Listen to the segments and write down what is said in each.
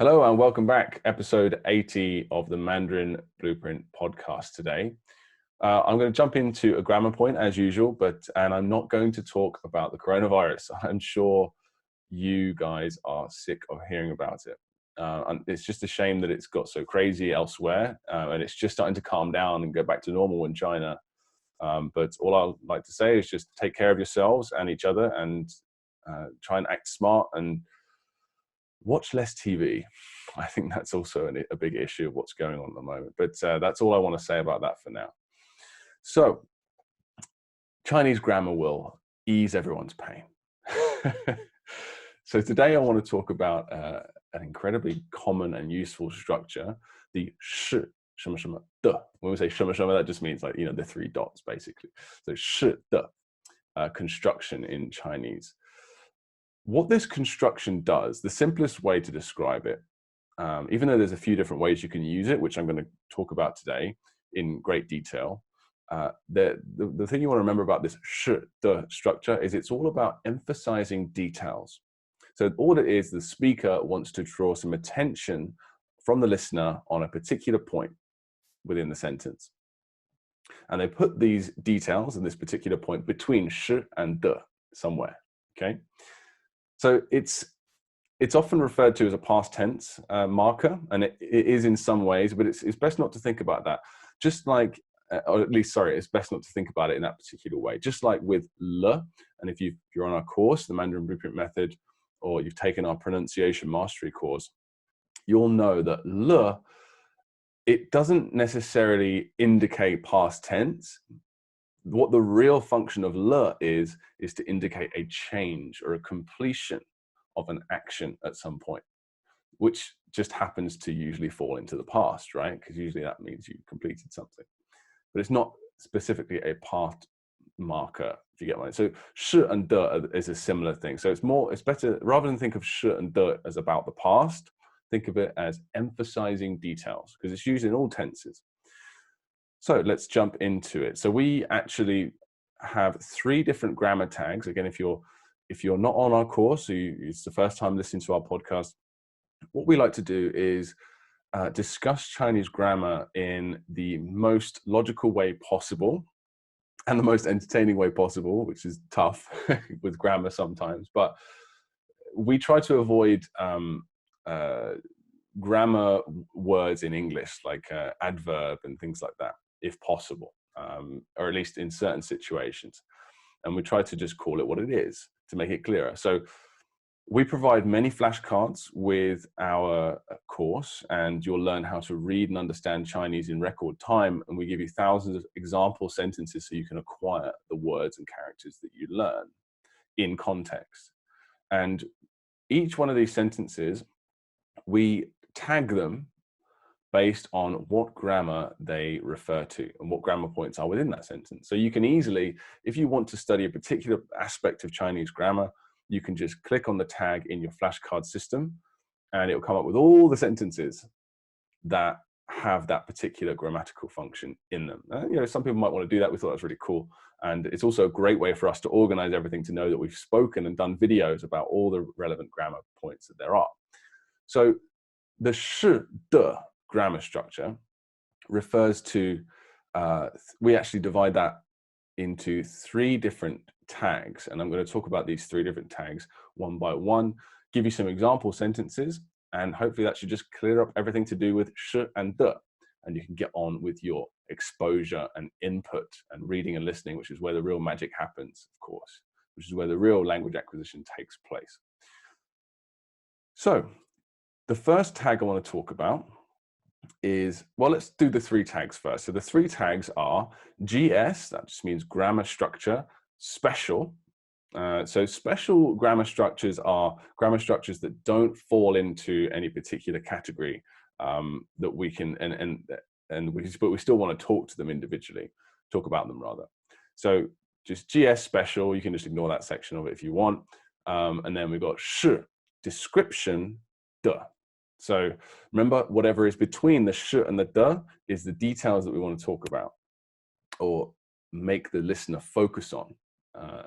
Hello and welcome back, episode 80 of the Mandarin Blueprint Podcast today. I'm going to jump into a grammar point as usual, and I'm not going to talk about the coronavirus. I'm sure you guys are sick of hearing about it. And it's just a shame that it's got so crazy elsewhere, and it's just starting to calm down and go back to normal in China. But all I'd like to say is just take care of yourselves and each other, and try and act smart and watch less TV. I think that's also a big issue of what's going on at the moment. But that's all I want to say about that for now. So, Chinese grammar will ease everyone's pain. So today I want to talk about an incredibly common and useful structure, the 是什么什么的. When we say 什么什么, that just means, like, you know, the three dots basically. So 是的 construction in Chinese. What this construction does, the simplest way to describe it, even though there's a few different ways you can use it, which I'm going to talk about today in great detail, the thing you want to remember about this 是的 structure is it's all about emphasizing details. So all it is, the speaker wants to draw some attention from the listener on a particular point within the sentence. And they put these details in this particular point between 是 and 的 somewhere, okay? So it's often referred to as a past tense marker, and it is in some ways, but it's best not to think about that. Just like, or at least, sorry, it's best not to think about it in that particular way. Just like with le, and if you're on our course, the Mandarin Blueprint Method, or you've taken our pronunciation mastery course, you'll know that le, it doesn't necessarily indicate past tense. What the real function of le is to indicate a change or a completion of an action at some point, which just happens to usually fall into the past, right? Because usually that means you completed something. But it's not specifically a past marker, if you get what I mean. So 是 and 的 is a similar thing. So it's better, rather than think of 是 and 的 as about the past, think of it as emphasizing details, because it's used in all tenses. So let's jump into it. So we actually have 3 different grammar tags. Again, if you're not on our course, so it's the first time listening to our podcast, what we like to do is discuss Chinese grammar in the most logical way possible and the most entertaining way possible, which is tough with grammar sometimes. But we try to avoid grammar words in English, like adverb and things like that, if possible, or at least in certain situations. And we try to just call it what it is to make it clearer. So we provide many flashcards with our course, and you'll learn how to read and understand Chinese in record time. And we give you thousands of example sentences so you can acquire the words and characters that you learn in context. And each one of these sentences, we tag them based on what grammar they refer to and what grammar points are within that sentence. So you can easily, if you want to study a particular aspect of Chinese grammar, you can just click on the tag in your flashcard system, and it will come up with all the sentences that have that particular grammatical function in them. You know, some people might want to do that. We thought that was really cool. And it's also a great way for us to organize everything, to know that we've spoken and done videos about all the relevant grammar points that there are. So the 是的 grammar structure refers to, we actually divide that into 3 different tags, and I'm going to talk about these 3 different tags one by one, give you some example sentences, and hopefully that should just clear up everything to do with 是 and 的, and you can get on with your exposure and input and reading and listening, which is where the real magic happens, of course, which is where the real language acquisition takes place. So the first tag I want to talk about is, well, let's do the 3 tags first. So the 3 tags are GS, that just means grammar structure, special. So special grammar structures are grammar structures that don't fall into any particular category, that we can, but we still want to talk to them individually, talk about them rather. So just GS special, you can just ignore that section of it if you want. And then we've got 是, description, 的. So remember, whatever is between the 是 and the 的 is the details that we want to talk about or make the listener focus on.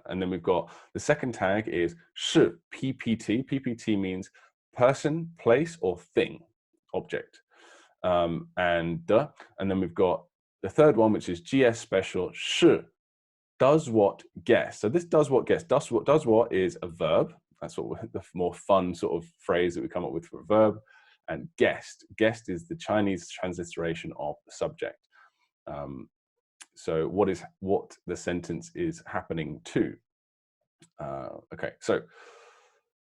And then we've got the second tag is 是 PPT. PPT means person, place, or thing, object. And then we've got the third one, which is GS-Special-是-DoesWhat-Guest. So this does what guest. Does what is a verb. That's what the more fun sort of phrase that we come up with for a verb. And guest is the Chinese transliteration of the subject. So what the sentence is happening to. Okay, so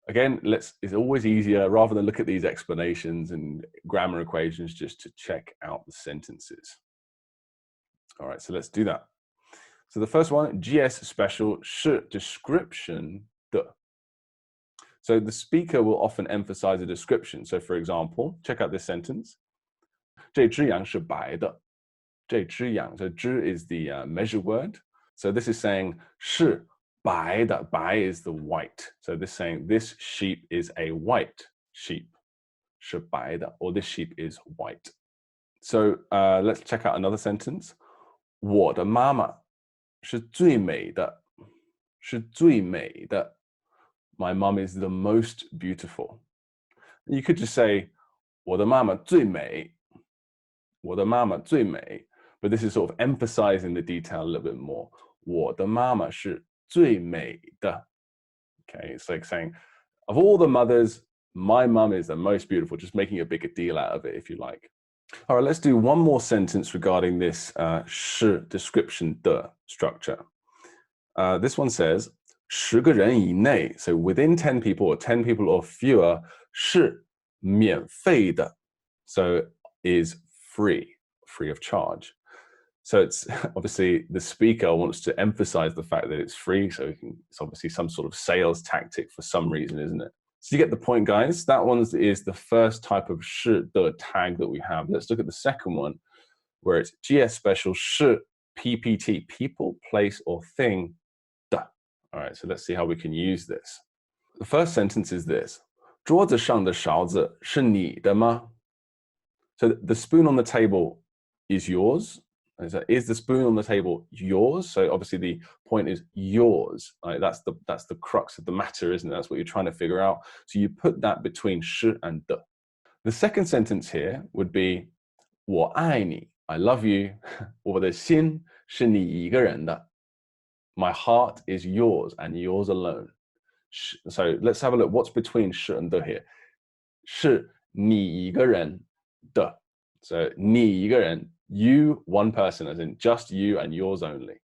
again, it's always easier, rather than look at these explanations and grammar equations, just to check out the sentences. All right, so let's do that. So the first one, GS-Special-是-description-的. So the speaker will often emphasize a description. So for example, check out this sentence. 这只羊是白的. 这只羊. So 只 is the measure word. So this is saying 是白的. 白 is the white. So this is saying this sheep is a white sheep. 是白的, or this sheep is white. So let's check out another sentence. 我的妈妈是最美的. 是最美的. My mom is the most beautiful. You could just say 我的妈妈最美. 我的妈妈最美. But this is sort of emphasizing the detail a little bit more. 我的妈妈是最美的. Okay, it's like saying, of all the mothers, my mum is the most beautiful, just making a bigger deal out of it, if you like. All right, let's do one more sentence regarding this 是 description 的 structure. This one says, 10个人以内, so within 10 people or 10 people or fewer, 是免费的, so is free of charge. So it's obviously the speaker wants to emphasize the fact that it's free, so it's obviously some sort of sales tactic for some reason, isn't it? So you get the point, guys. That one is the first type of 是 the tag that we have. Let's look at the second one, where it's GS-Special-是-PPT, people, place, or thing. All right, so let's see how we can use this. The first sentence is this. 桌子上的勺子是你的吗? So the spoon on the table is yours. Is the spoon on the table yours? So obviously the point is yours. Right? That's the crux of the matter, isn't it? That's what you're trying to figure out. So you put that between 是 and 的. The second sentence here would be 我爱你, I love you. 我的心是你一个人的. My heart is yours and yours alone. So let's have a look. What's between 是 and 的 here? 是你一个人的. So 你一个人, you, one person, as in just you and yours only,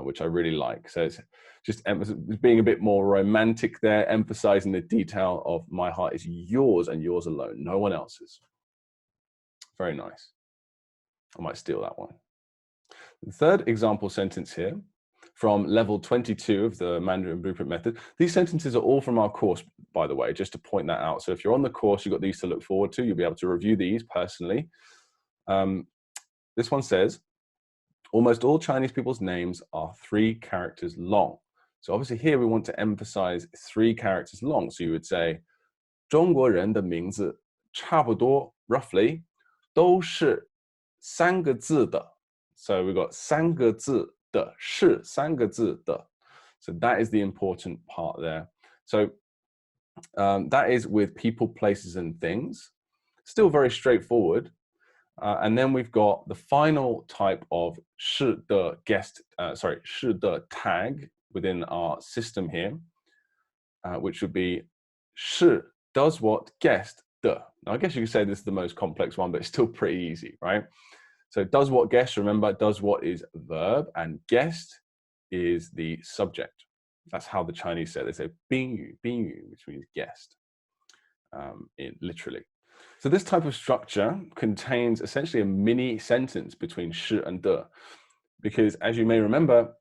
which I really like. So it's just being a bit more romantic there, emphasizing the detail of my heart is yours and yours alone, no one else's. Very nice. I might steal that one. The third example sentence here, from level 22 of the Mandarin Blueprint Method. These sentences are all from our course, by the way, just to point that out. So if you're on the course, you've got these to look forward to. You'll be able to review these personally. This one says, almost all Chinese people's names are 3 characters long. So obviously here we want to emphasize 3 characters long. So you would say, 中国人的名字差不多 roughly 都是3个字的. So we've got 3个字的, 是3个字的. So that is the important part there. So that is with people, places, and things. Still very straightforward. And then we've got the final type of 是的 tag within our system here, which would be 是 DoesWhat-Guest-的. Now, I guess you could say this is the most complex one, but it's still pretty easy, right? So DoesWhat-Guest, remember, DoesWhat is verb and guest is the subject. That's how the Chinese say it. They say 宾语, which means guest, literally. So this type of structure contains essentially a mini sentence between 是 and 的, because as you may remember,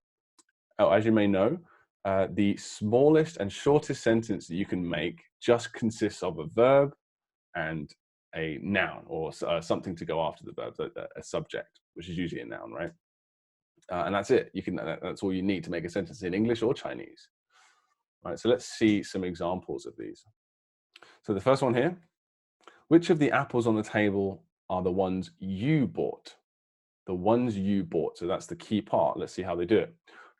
or as you may know, the smallest and shortest sentence that you can make just consists of a verb and a noun, or something to go after the verb, a subject, which is usually a noun, right? And that's it. That's all you need to make a sentence in English or Chinese. Right, so let's see some examples of these. So the first one here, which of the apples on the table are the ones you bought? The ones you bought. So that's the key part. Let's see how they do it.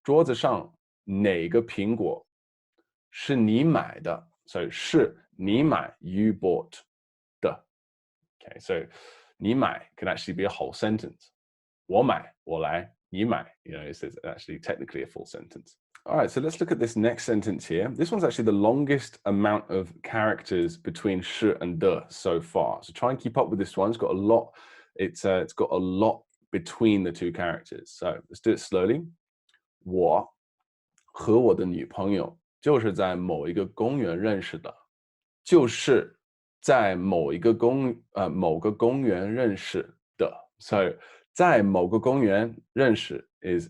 桌子上哪个苹果是你买的? So 是你买 you bought 的 okay, so 你买 can actually be a whole sentence 我买我来你买 it's actually technically a full sentence. All right, so let's look at this next sentence here. This one's actually the longest amount of characters between 是 and 的 so far. So try and keep up with this one. It's got a lot. It's got a lot between the two characters. So let's do it slowly. 我和我的女朋友就是在某一个公园认识的。就是在某个公园认识的。So 在某个公园认识 is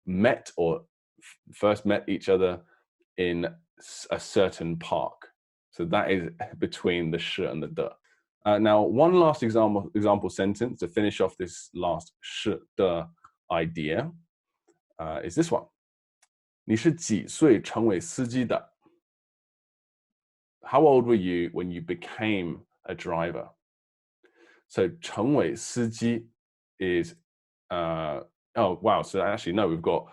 met or first met each other in a certain park. So that is between the 是 and the 的. Now, one last example sentence to finish off this last 是 的 idea is this one. 你是几岁成为司机的? How old were you when you became a driver? So 成为司机 is oh wow, so actually no, we've got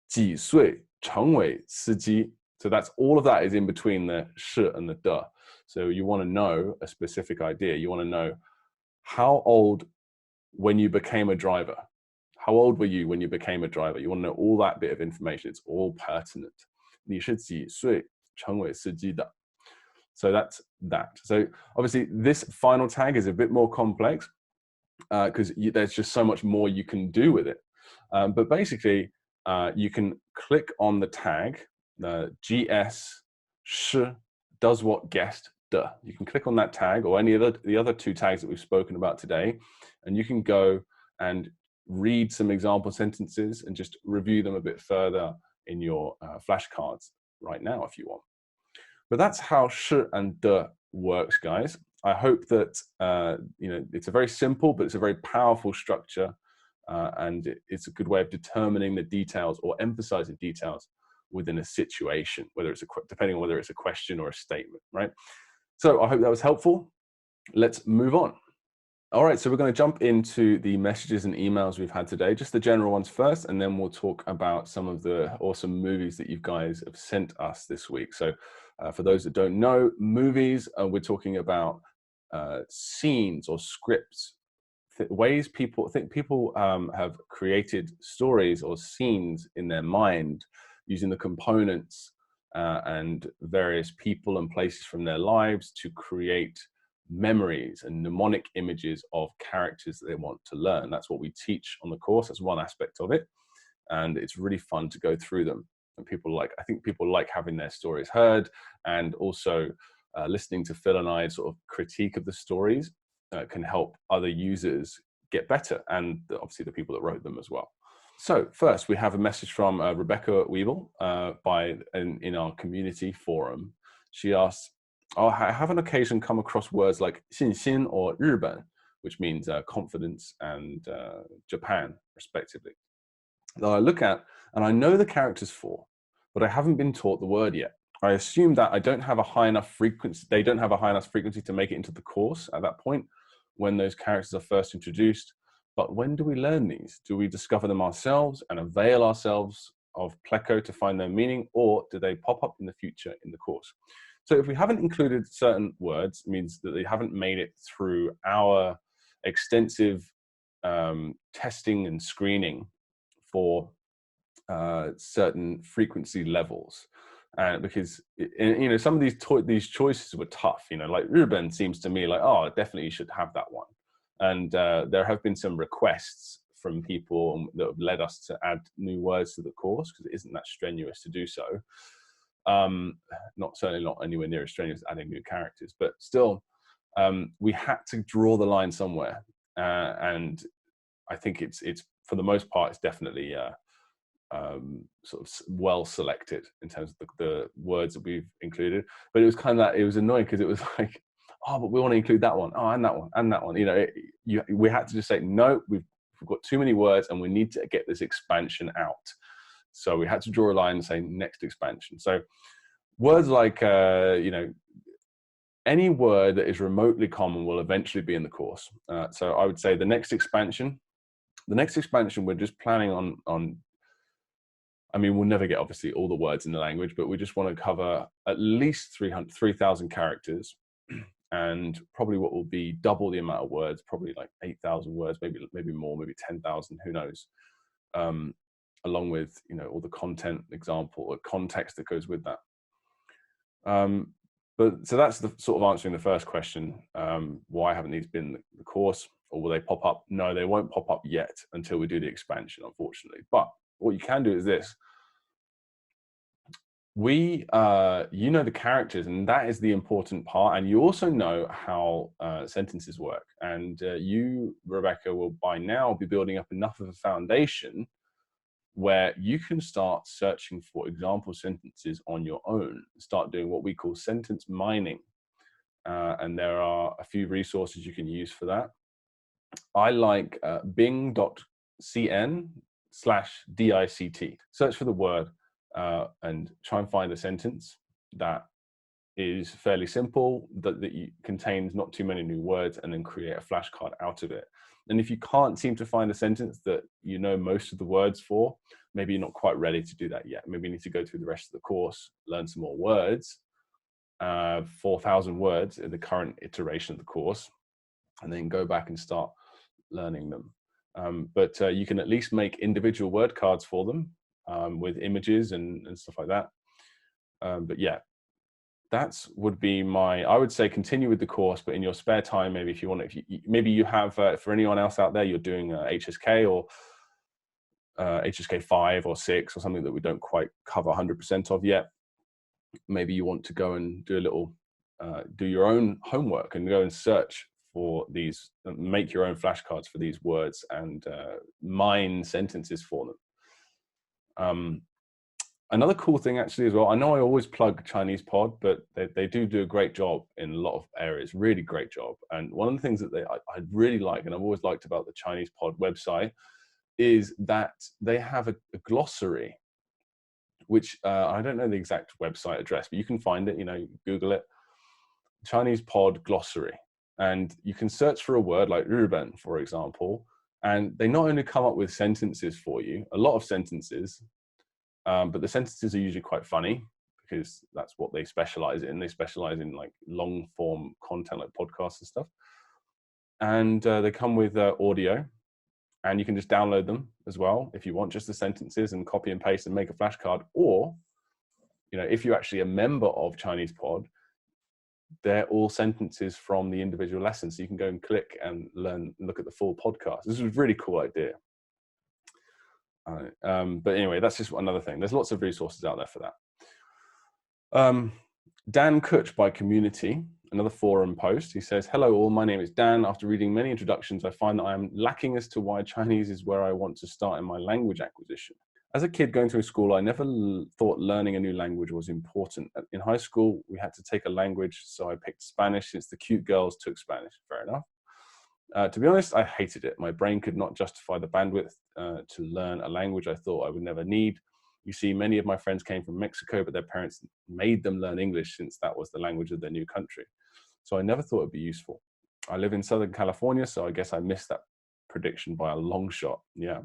几岁成为司机. So that's all of that is in between the 是 and the 的. So you want to know a specific idea. You want to know how old when you became a driver. How old were you when you became a driver? You want to know all that bit of information. It's all pertinent. 你是几岁成为司机的? So that's that. So obviously this final tag is a bit more complex because there's just so much more you can do with it. But basically, you can click on the tag, GS-Special-是-DoesWhat-Guest-的. You can click on that tag or any of the other two tags that we've spoken about today, and you can go and read some example sentences and just review them a bit further in your flashcards right now if you want. But that's how 是 and 的 works, guys. I hope that it's a very simple, but it's a very powerful structure, and it's a good way of determining the details or emphasizing details within a situation, depending on whether it's a question or a statement, right? So I hope that was helpful. Let's move on. All right, so we're going to jump into the messages and emails we've had today, just the general ones first, and then we'll talk about some of the awesome movies that you guys have sent us this week. So for those that don't know, movies, we're talking about scenes or scripts, ways people have created stories or scenes in their mind using the components and various people and places from their lives to create memories and mnemonic images of characters that they want to learn. That's what we teach on the course. That's one aspect of it. And it's really fun to go through them. And I think people like having their stories heard, and also listening to Phil and I sort of critique of the stories can help other users get better, and obviously the people that wrote them as well. So first, we have a message from Rebecca WHEBLE in our community forum. She asks, I have on occasion come across words like 信心 or 日本, which means confidence and Japan, respectively, that I look at and I know the characters for, but I haven't been taught the word yet. I assume that they don't have a high enough frequency to make it into the course at that point when those characters are first introduced. But when do we learn these? Do we discover them ourselves and avail ourselves of Pleco to find their meaning, or do they pop up in the future in the course? So if we haven't included certain words, it means that they haven't made it through our extensive testing and screening for certain frequency levels. Because some of these choices were tough. Like 日本 seems to me like, oh, definitely you should have that one. And there have been some requests from people that have led us to add new words to the course because it isn't that strenuous to do so. Certainly not anywhere near as strenuous as adding new characters, but still, we had to draw the line somewhere, and I think it's for the most part it's definitely sort of well selected in terms of the words that we've included. But it was kind of that, it was annoying because it was like, oh, but we want to include that one, and that one, and that one. We had to just say no. We've got too many words, and we need to get this expansion out. So we had to draw a line and say next expansion. So words like, any word that is remotely common will eventually be in the course. So I would say the next expansion, we're just planning on I mean, we'll never get obviously all the words in the language, but we just want to cover at least 3,000 characters, and probably what will be double the amount of words, probably like 8,000 words, maybe more, maybe 10,000, who knows? Along with, you know, all the content, example, or context that goes with that. But so that's the sort of answering the first question. Why haven't these been the course, or will they pop up? No, they won't pop up yet until we do the expansion, unfortunately. But what you can do is this. You know the characters, and that is the important part. And you also know how sentences work. And you, Rebecca, will by now be building up enough of a foundation where you can start searching for example sentences on your own, start doing what we call sentence mining. And there are a few resources you can use for that. I like bing.cn/dict. Search for the word and try and find a sentence that is fairly simple, that contains not too many new words, and then create a flashcard out of it. And if you can't seem to find a sentence that you know most of the words for, maybe you're not quite ready to do that yet. Maybe you need to go through the rest of the course, learn some more words, 4,000 words in the current iteration of the course, and then go back and start learning them. But you can at least make individual word cards for them with images and stuff like that. But yeah, that's would be I would say continue with the course, but in your spare time, maybe if you want, maybe you have, for anyone else out there, you're doing HSK or HSK 5 or 6 or something that we don't quite cover 100% of yet. Maybe you want to go and do a little, do your own homework and go and search for these, make your own flashcards for these words and mine sentences for them. Another cool thing actually as well, I know I always plug Chinese Pod, but they do a great job in a lot of areas, really great job. And one of the things that I really like, and I've always liked about the Chinese Pod website, is that they have a glossary, which I don't know the exact website address, but you can find it, you know, Google it, Chinese Pod glossary. And you can search for a word like日本, for example, and they not only come up with sentences for you, a lot of sentences, but the sentences are usually quite funny because that's what they specialize in. They specialize in like long form content like podcasts and stuff. And they come with audio, and you can just download them as well if you want, just the sentences, and copy and paste and make a flashcard. Or, you know, if you're actually a member of Chinese Pod, they're all sentences from the individual lessons. So you can go and click and learn, look at the full podcast. This is a really cool idea. But anyway, that's just another thing. There's lots of resources out there for that. Dan Kutch by Community, another forum post. He says, "Hello all, my name is Dan. After reading many introductions, I find that I am lacking as to why Chinese is where I want to start in my language acquisition. As a kid going through school, I never thought learning a new language was important. In high school, we had to take a language, so I picked Spanish since the cute girls took Spanish." Fair enough. To be honest, I hated it. My brain could not justify the bandwidth to learn a language I thought I would never need. You see, many of my friends came from Mexico, but their parents made them learn English since that was the language of their new country. So I never thought it'd be useful. I live in Southern California, so I guess I missed that prediction by a long shot. Yeah.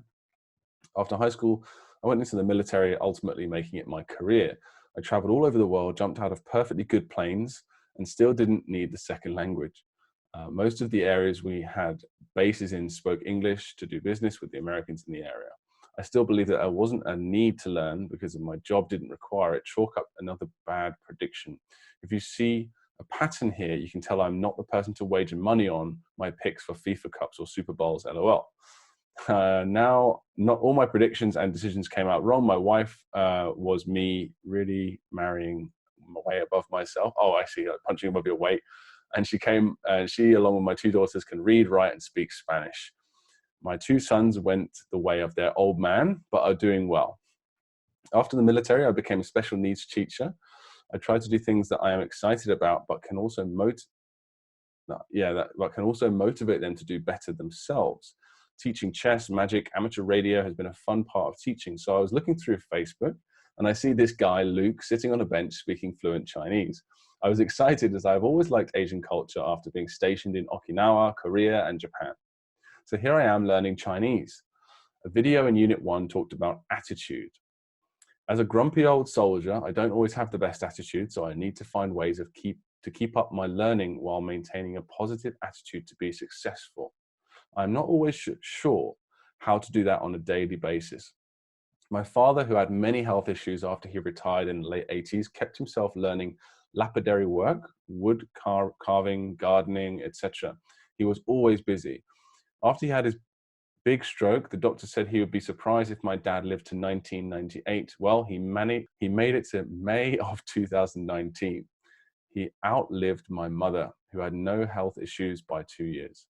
After high school, I went into the military, ultimately making it my career. I traveled all over the world, jumped out of perfectly good planes, and still didn't need the second language. Most of the areas we had bases in spoke English to do business with the Americans in the area. I still believe that there wasn't a need to learn because my job didn't require it. Chalk up another bad prediction. If you see a pattern here, you can tell I'm not the person to wager money on my picks for FIFA Cups or Super Bowls, LOL. Now, not all my predictions and decisions came out wrong. My wife was me really marrying way above myself. Oh, I see, punching above your weight. And she, along with my two daughters, can read, write, and speak Spanish. My two sons went the way of their old man, but are doing well. After the military, I became a special needs teacher. I try to do things that I am excited about, but can also motivate them to do better themselves. Teaching chess, magic, amateur radio has been a fun part of teaching. So I was looking through Facebook, and I see this guy, Luke, sitting on a bench speaking fluent Chinese. I was excited as I've always liked Asian culture after being stationed in Okinawa, Korea, and Japan. So here I am learning Chinese. A video in Unit 1 talked about attitude. As a grumpy old soldier, I don't always have the best attitude, so I need to find ways to keep up my learning while maintaining a positive attitude to be successful. I'm not always sure how to do that on a daily basis. My father, who had many health issues after he retired in the late 80s, kept himself learning lapidary work, wood carving, gardening, etc. He was always busy. After he had his big stroke, the doctor said he would be surprised if my dad lived to 1998. Well, he made it to May of 2019. He outlived my mother, who had no health issues, by 2 years.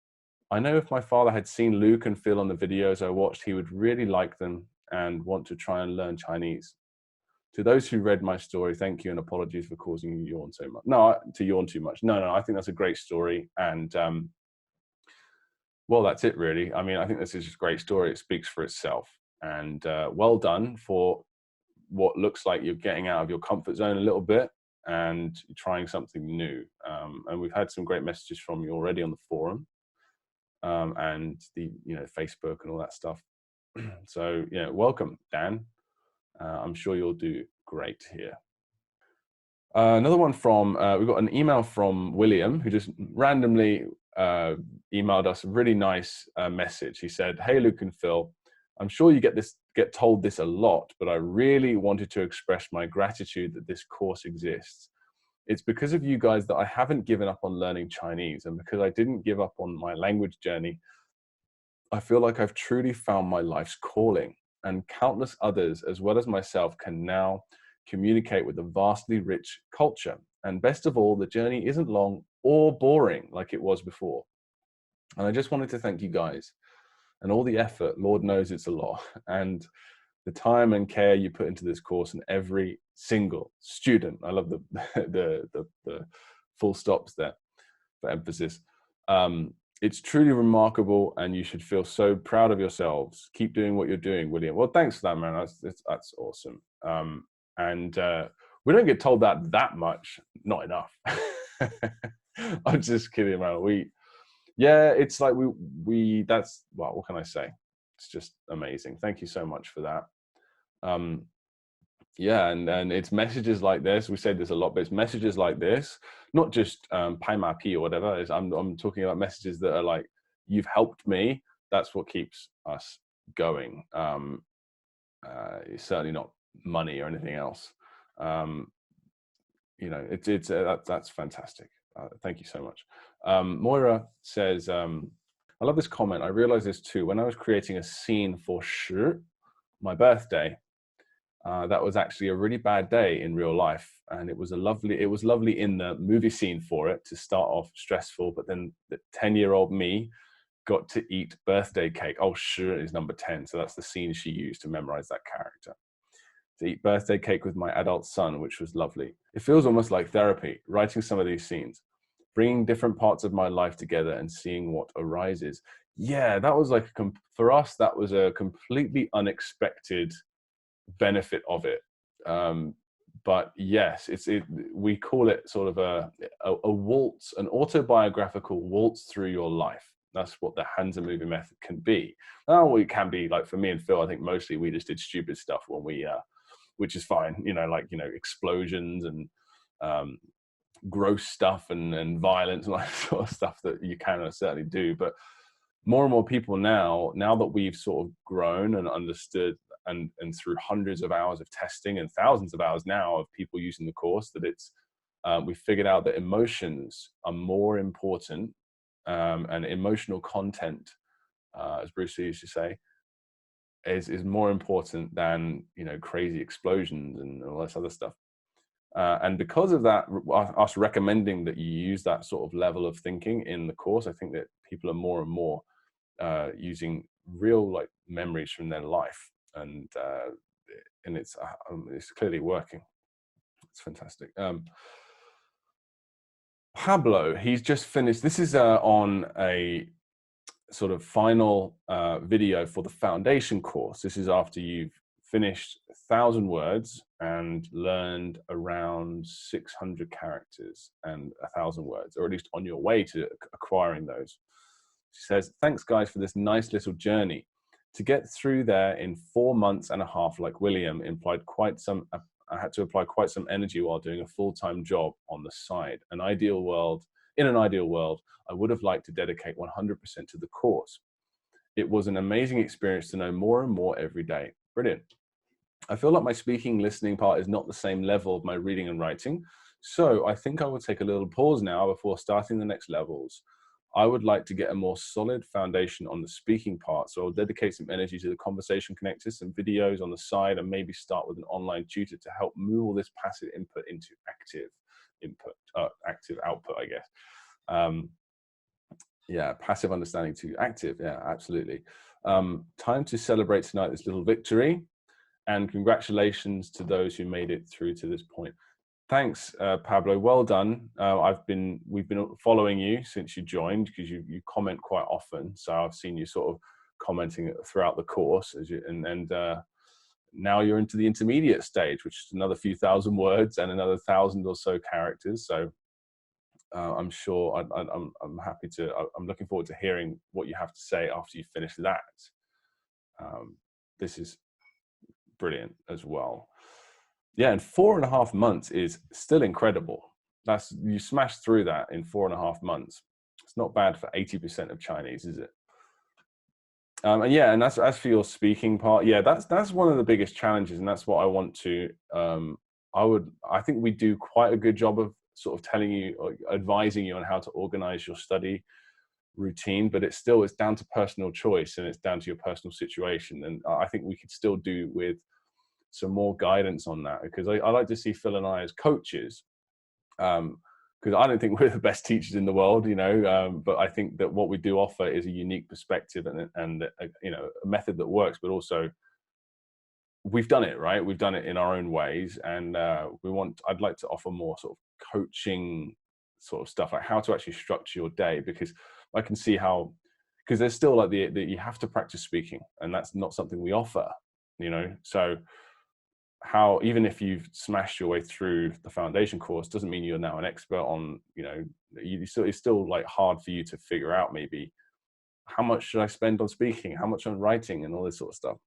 I know if my father had seen Luke and Phil on the videos I watched, he would really like them and want to try and learn Chinese. To those who read my story, thank you and apologies for causing you yawn so much. No, to yawn too much. No, I think that's a great story. And well, that's it really. I mean, I think this is just a great story. It speaks for itself. And well done for what looks like you're getting out of your comfort zone a little bit and trying something new. And we've had some great messages from you already on the forum and the Facebook and all that stuff. So welcome, Dan. I'm sure you'll do great here. Another one from, we've got an email from William, who just randomly emailed us a really nice message. He said, "Hey, Luke and Phil, I'm sure you get told this a lot, but I really wanted to express my gratitude that this course exists. It's because of you guys that I haven't given up on learning Chinese, and because I didn't give up on my language journey, I feel like I've truly found my life's calling, and countless others, as well as myself, can now communicate with a vastly rich culture. And best of all, the journey isn't long or boring like it was before. And I just wanted to thank you guys and all the effort, Lord knows it's a lot, and the time and care you put into this course, and every single student. I love the full stops there for emphasis. It's truly remarkable, and you should feel so proud of yourselves. Keep doing what you're doing, William. Well, thanks for that, man. That's awesome. And we don't get told that much. Not enough. I'm just kidding, man. Yeah, it's like that's, well, what can I say? It's just amazing. Thank you so much for that. Yeah, and it's messages like this. We said this a lot, but it's messages like this, not just pai ma pi or whatever. I'm talking about messages that are like, you've helped me. That's what keeps us going. It's certainly not money or anything else. That's fantastic. Thank you so much. Moira says, I love this comment. I realized this too. When I was creating a scene for Shi, my birthday, that was actually a really bad day in real life. And it was lovely in the movie scene for it to start off stressful, but then the 10-year-old me got to eat birthday cake. Oh, Shi is number 10. So that's the scene she used to memorize that character. To eat birthday cake with my adult son, which was lovely. It feels almost like therapy, writing some of these scenes, bringing different parts of my life together and seeing what arises. Yeah, that was like, for us, that was a completely unexpected benefit of it. But yes, we call it sort of a waltz, an autobiographical waltz through your life. That's what the Hansa movie method can be. Now, it can be, like for me and Phil, I think mostly we just did stupid stuff when we, which is fine, explosions and gross stuff and violence and all that sort of stuff that you can certainly do. But more and more people now that we've sort of grown and understood, and through hundreds of hours of testing and thousands of hours now of people using the course, that it's we figured out that emotions are more important, and emotional content, as Bruce Lee used to say, is more important than crazy explosions and all this other stuff. And because of that, us recommending that you use that sort of level of thinking in the course, I think that people are more and more using real memories from their life, and it's clearly working. It's fantastic. Pablo, he's just finished. This is on a sort of final video for the foundation course. This is after you've finished 1,000 words and learned around 600 characters and 1,000 words, or at least on your way to acquiring those. She says, "Thanks guys for this nice little journey. To get through there in 4 months and a half, like William, implied quite some. I had to apply quite some energy while doing a full-time job on the side. In an ideal world, I would have liked to dedicate 100% to the course. It was an amazing experience to know more and more every day. Brilliant. I feel like my speaking, listening part is not the same level of my reading and writing. So I think I will take a little pause now before starting the next levels. I would like to get a more solid foundation on the speaking part. So I'll dedicate some energy to the conversation connectors, some videos on the side, and maybe start with an online tutor to help move all this passive input into active input, active output, I guess. Yeah, passive understanding to active. Yeah, absolutely. Time to celebrate tonight this little victory, and congratulations to those who made it through to this point. Thanks, Pablo. Well done. We've been following you since you joined, because you comment quite often. So I've seen you sort of commenting throughout the course, and now you're into the intermediate stage, which is another few thousand words and another 1,000 or so characters. So I'm sure I'm happy to. I'm looking forward to hearing what you have to say after you finish that. This is brilliant as well. Yeah, and 4.5 months is still incredible. You smashed through that in 4.5 months. It's not bad for 80% of Chinese, is it? And yeah, and as for your speaking part, yeah, that's one of the biggest challenges, and that's what I want to. I think we do quite a good job of sort of telling you, or advising you on how to organize your study routine, but it's down to personal choice, and it's down to your personal situation. And I think we could still do with some more guidance on that, because I like to see Phil and I as coaches, because I don't think we're the best teachers in the world, but I think that what we do offer is a unique perspective and a method that works, but also we've done it right. We've done it in our own ways, and I'd like to offer more sort of coaching sort of stuff, like how to actually structure your day, because I can see because there's still like you have to practice speaking, and that's not something we offer, so how, even if you've smashed your way through the foundation course, doesn't mean you're now an expert on, it's still like hard for you to figure out maybe how much should I spend on speaking, how much on writing, and all this sort of stuff.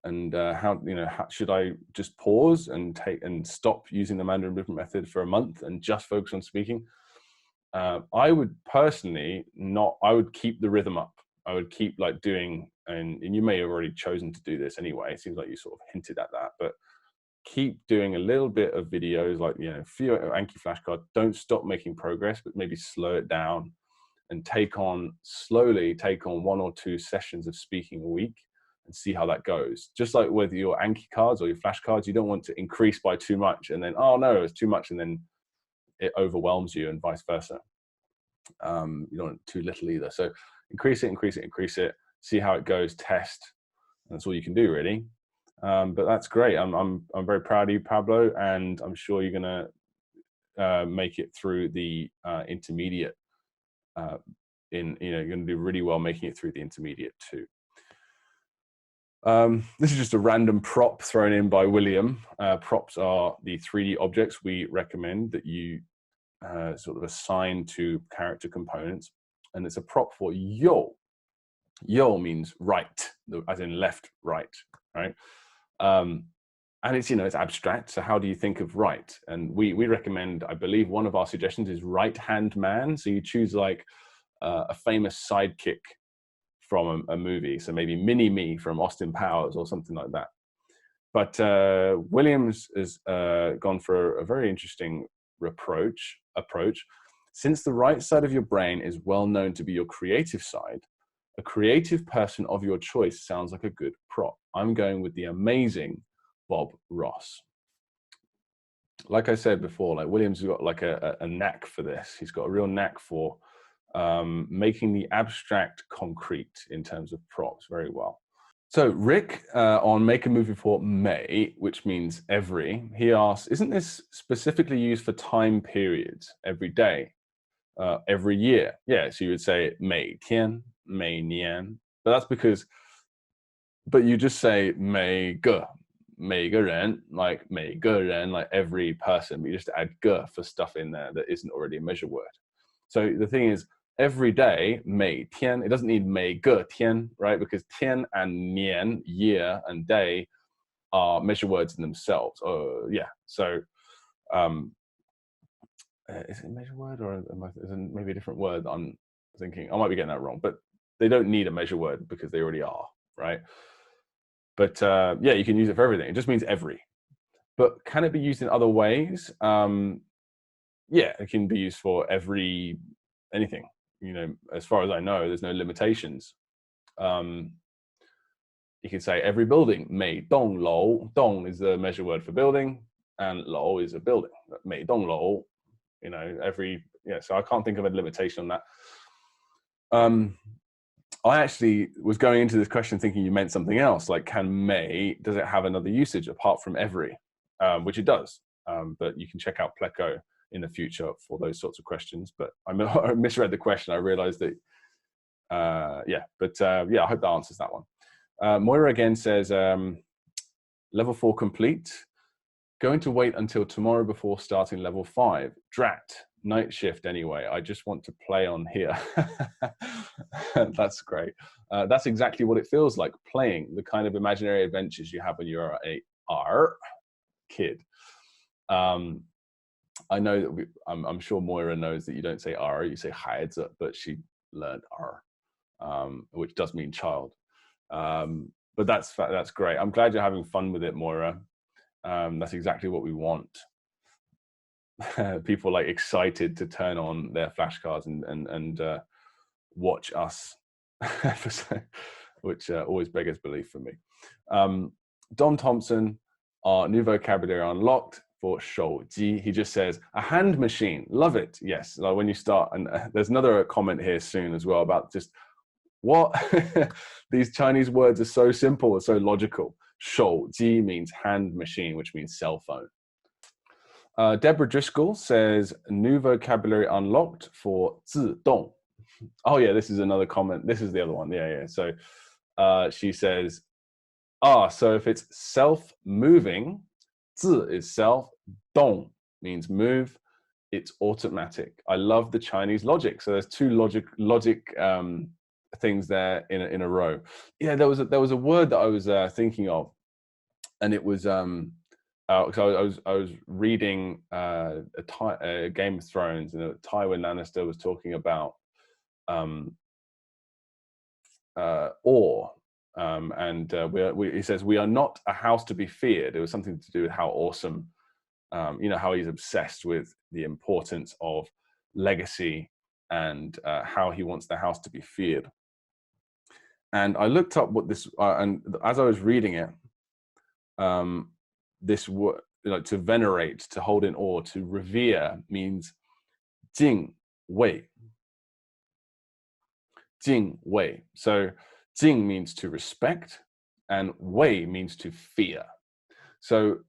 And how should I just pause and stop using the Mandarin Blueprint method for a month and just focus on speaking? I would personally I would keep the rhythm up. I would keep like doing, and you may have already chosen to do this anyway. It seems like you sort of hinted at that, but keep doing a little bit of videos, like, few Anki flashcard. Don't stop making progress, but maybe slow it down and slowly take on 1 or 2 sessions of speaking a week and see how that goes. Just like with your Anki cards or your flashcards, you don't want to increase by too much and then, oh no, it's too much, and then it overwhelms you, and vice versa. You don't want too little either. So increase it, see how it goes, test. That's all you can do, really. But that's great. I'm very proud of you, Pablo, and I'm sure you're gonna make it through the intermediate. You're gonna do really well making it through the intermediate too. This is just a random prop thrown in by William. Props are the 3D objects we recommend that you sort of assign to character components, and it's a prop for yo. Yo means right, as in left, right, right? And it's it's abstract. So how do you think of right? And we recommend, I believe, one of our suggestions is right-hand man. So you choose like a famous sidekick from a movie. So maybe Mini-Me from Austin Powers or something like that. But Williams has gone for a very interesting approach. Since the right side of your brain is well known to be your creative side, a creative person of your choice sounds like a good prop. I'm going with the amazing Bob Ross. Like I said before, like Williams has got like a knack for this. He's got a real knack for making the abstract concrete in terms of props very well. So Rick on Make a Movie for May, which means every, he asks, isn't this specifically used for time periods, every day, every year? Yeah, so you would say 每天, 每年, but that's because, but you just say 每个人, like 每个人, like every person, but you just add 个 for stuff in there that isn't already a measure word. So the thing is, every day, 每天. It doesn't need 每个天, right? Because 天 and 年, year, and day are measure words in themselves. Yeah. So, is it a measure word or is it maybe a different word? I'm thinking I might be getting that wrong, but they don't need a measure word because they already are, right? But yeah, you can use it for everything. It just means every. But can it be used in other ways? Yeah, it can be used for anything. You know, as far as I know, there's no limitations. You can say every building. 每栋楼. 栋 is the measure word for building, and 楼 is a building. 每栋楼. You know, so I can't think of a limitation on that. I actually was going into this question thinking you meant something else, like does it have another usage apart from every? Which it does, but you can check out Pleco in the future for those sorts of questions. But I misread the question. I realized that, yeah, I hope that answers that one. Moira again says, level 4 complete. Going to wait until tomorrow before starting level 5. Drat, night shift anyway. I just want to play on here. That's great. That's exactly what it feels like, playing the kind of imaginary adventures you have when you're a kid. I know that I'm sure Moira knows that you don't say R, you say 孩子, but she learned R, which does mean child. But that's great. I'm glad you're having fun with it, Moira. That's exactly what we want. People like excited to turn on their flashcards and watch us, which always beggars belief for me. Don Thompson, our new vocabulary unlocked for 手机. He just says a hand machine. Love it. Yes, like when you start, and there's another comment here soon as well about just what these Chinese words are so simple and so logical. 手机 means hand machine, which means cell phone. Deborah Driscoll says new vocabulary unlocked for 自动. Oh yeah, this is another comment. This is the other one. Yeah. So she says, so if it's self-moving, 自 is self, 动 means move, it's automatic. I love the Chinese logic. So there's two logic things there in a row. Yeah, there was a word that I was thinking of, and it was so I was reading Game of Thrones, and Tywin Lannister was talking about awe. He says, we are not a house to be feared. It was something to do with how awesome, you know, how he's obsessed with the importance of legacy and how he wants the house to be feared. And I looked up what this, and as I was reading it, this word, like to venerate, to hold in awe, to revere means 敬畏. 敬畏. So 敬 means to respect, and 畏 means to fear. So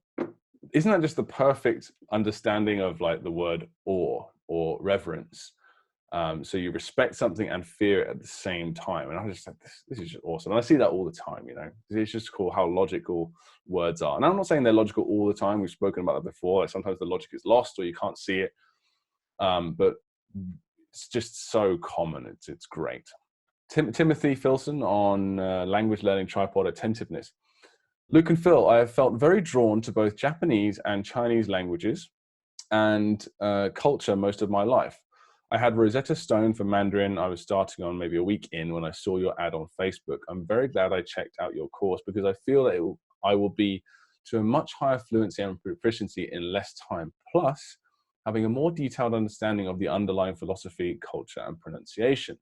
isn't that just the perfect understanding of like the word awe or reverence? So you respect something and fear it at the same time. And I just like, this is just awesome. And I see that all the time, you know. It's just cool how logical words are. And I'm not saying they're logical all the time. We've spoken about that before. Like sometimes the logic is lost or you can't see it. But it's just so common. It's great. Timothy Filson on Language Learning Tripod Attentiveness. Luke and Phil, I have felt very drawn to both Japanese and Chinese languages and culture most of my life. I had Rosetta Stone for Mandarin. I was starting on maybe a week in when I saw your ad on Facebook. I'm very glad I checked out your course because I feel that I will be to a much higher fluency and proficiency in less time, plus having a more detailed understanding of the underlying philosophy, culture, and pronunciation.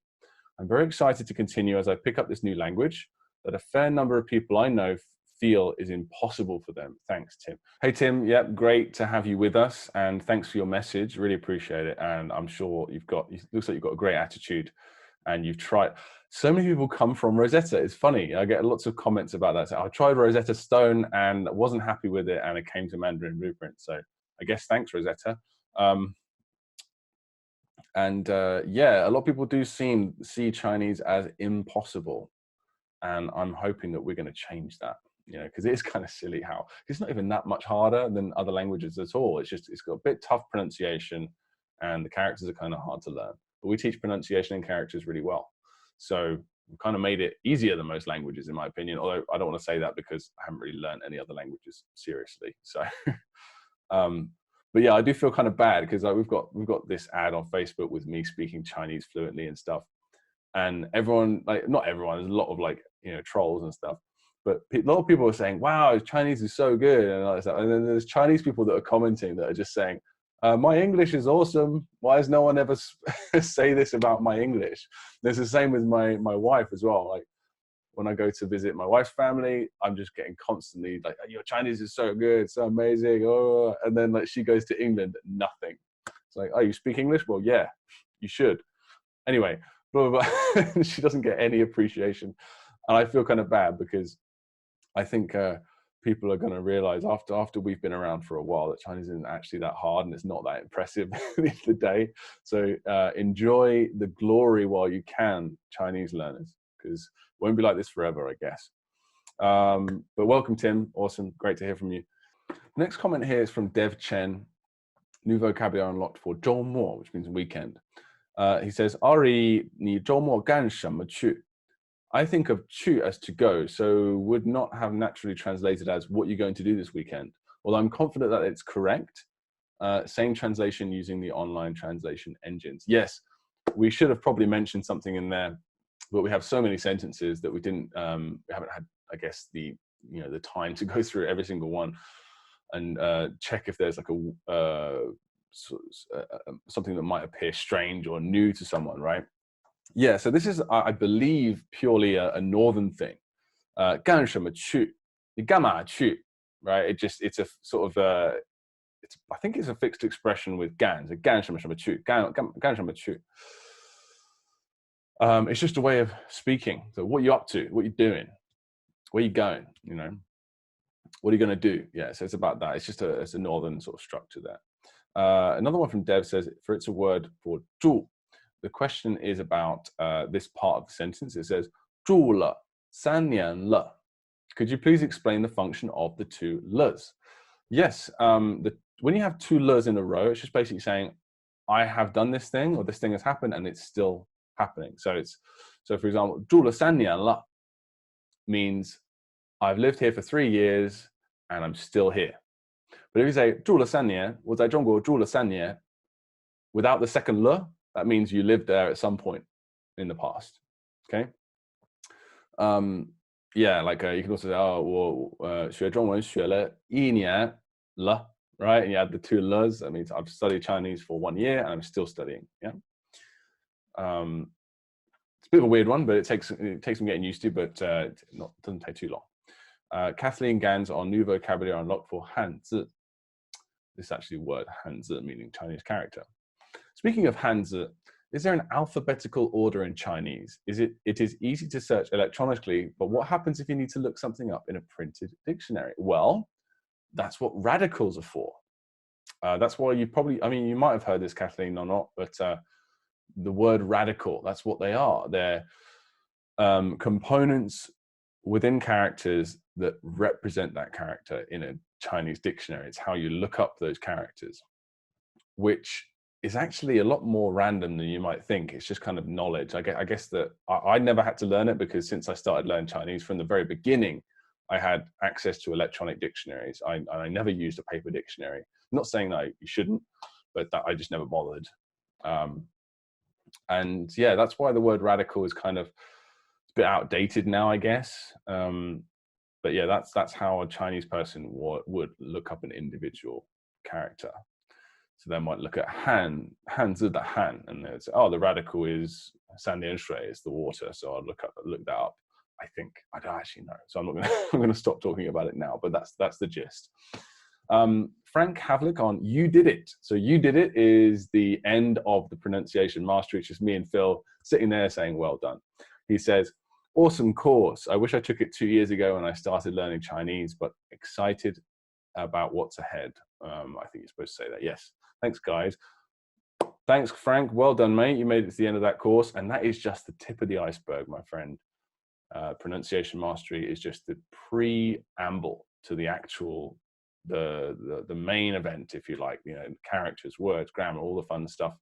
I'm very excited to continue as I pick up this new language that a fair number of people I know feel is impossible for them. Thanks, Tim. Hey, Tim. Yep, great to have you with us, and thanks for your message. Really appreciate it. And I'm sure it looks like you've got a great attitude, and you've tried. So many people come from Rosetta. It's funny. I get lots of comments about that. So I tried Rosetta Stone and wasn't happy with it, and it came to Mandarin Blueprint. So I guess thanks, Rosetta. Yeah, a lot of people do see Chinese as impossible, and I'm hoping that we're going to change that. You know, because it is kind of silly how it's not even that much harder than other languages at all. It's got a bit tough pronunciation, and the characters are kind of hard to learn. but we teach pronunciation and characters really well. So we kind of made it easier than most languages, in my opinion, although I don't want to say that because I haven't really learned any other languages seriously. So, but yeah, I do feel kind of bad because we've got this ad on Facebook with me speaking Chinese fluently and stuff. And everyone, like, not everyone, there's a lot of, like, you know, trolls and stuff. But a lot of people are saying, wow, Chinese is so good. And all that stuff. And then there's Chinese people that are commenting that are just saying, my English is awesome. Why has no one ever say this about my English? There's the same with my wife as well. Like, when I go to visit my wife's family, I'm just getting constantly like, your Chinese is so good, so amazing. Oh, and then like she goes to England, nothing. It's like, oh, you speak English? Well, yeah, you should. Anyway, blah, blah, blah. She doesn't get any appreciation. And I feel kind of bad because I think people are going to realize after we've been around for a while that Chinese isn't actually that hard and it's not that impressive at the end of the day. So enjoy the glory while you can, Chinese learners, because it won't be like this forever, I guess. But welcome, Tim. Awesome. Great to hear from you. Next comment here is from Dev Chen. New vocabulary unlocked for 周末, which means weekend. He says, Ari, 你周末干什么去? I think of 去 as to go, so would not have naturally translated as what you're going to do this weekend. Although I'm confident that it's correct. Same translation using the online translation engines. Yes, we should have probably mentioned something in there, but we have so many sentences that we haven't had, I guess, the time to go through every single one and check if there's like something that might appear strange or new to someone, right? Yeah, so this is, I believe, purely a northern thing. 干什么去? 你干嘛去? Right? It's a sort of I think it's a fixed expression with 干, so 干什么什么去, 干什么去. It's just a way of speaking. So what are you up to? What are you doing? Where are you going? You know, what are you going to do? Yeah, so it's about that. It's a northern sort of structure there. Another one from Dev says, for it's a word for 住. The question is about this part of the sentence. It says, 住了3年了. Could you please explain the function of the two le's? Yes, when you have two le's in a row, it's just basically saying, I have done this thing, or this thing has happened, and it's still happening. So for example, 住了3年了 means I've lived here for 3 years and I'm still here. But if you say 住了3年, 我在中国住了3年, without the second le, that means you lived there at some point in the past. Okay. Yeah, like you can also say, oh, 我学中文学了1年了, right? And you add the two le's. That means I've studied Chinese for 1 year and I'm still studying. Yeah. It's a bit of a weird one, but it takes some getting used to, but doesn't take too long. Kathleen Gans on new vocabulary unlocked for 汉字. This is actually a word, 汉字, meaning Chinese character. Speaking of 汉字, is there an alphabetical order in Chinese? It is easy to search electronically, but what happens if you need to look something up in a printed dictionary? Well, that's what radicals are for. That's why you might have heard this, Kathleen, or not, but the word radical, that's what they are. They're components within characters that represent that character in a Chinese dictionary. It's how you look up those characters, which is actually a lot more random than you might think. It's just kind of knowledge. I guess that I never had to learn it because since I started learning Chinese from the very beginning, I had access to electronic dictionaries. I never used a paper dictionary. I'm not saying that you shouldn't, but that I just never bothered. And yeah, that's why the word radical is kind of a bit outdated now, I guess. But yeah, that's how a Chinese person would look up an individual character. So they might look at hanzi the han, and they'd say, oh, the radical is sandian shui, is the water. So I'll look that up. I think I don't actually know. So I'm going to stop talking about it now. But that's the gist. Frank Havlick on you did it. So you did it is the end of the pronunciation mastery. It's just me and Phil sitting there saying well done. He says, awesome course. I wish I took it 2 years ago when I started learning Chinese, but excited about what's ahead. I think you're supposed to say that. Yes. Thanks, guys. Thanks, Frank. Well done, mate. You made it to the end of that course. And that is just the tip of the iceberg, my friend. Pronunciation mastery is just the preamble to the actual, the main event, if you like, characters, words, grammar, all the fun stuff.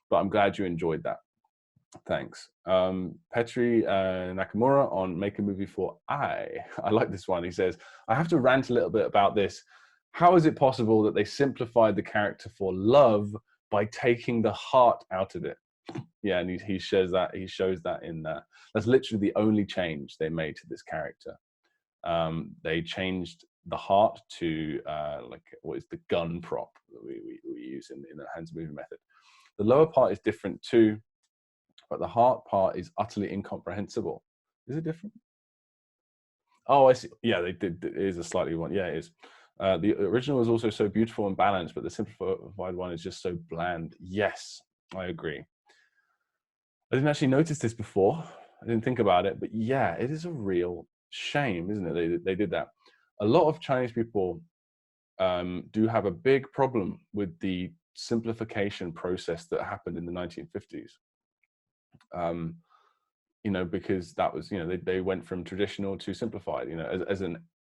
but I'm glad you enjoyed that. Thanks. Petri Nakamura on Make a Movie for I like this one. He says, I have to rant a little bit about this. How is it possible that they simplified the character for love by taking the heart out of it? Yeah, and he shows that in that's literally the only change they made to this character. They changed the heart to like what is the gun prop that we use in the hands moving method. The lower part is different too, but the heart part is utterly incomprehensible. Is it different? Oh, I see. Yeah, they did. It is a slightly one. Yeah, it is. The original was also so beautiful and balanced, but the simplified one is just so bland. Yes, I agree. I didn't actually notice this before. I didn't think about it, but yeah, it is a real shame, isn't it? They did that. A lot of Chinese people do have a big problem with the simplification process that happened in the 1950s. You know, because that was, you know, they went from traditional to simplified, you know,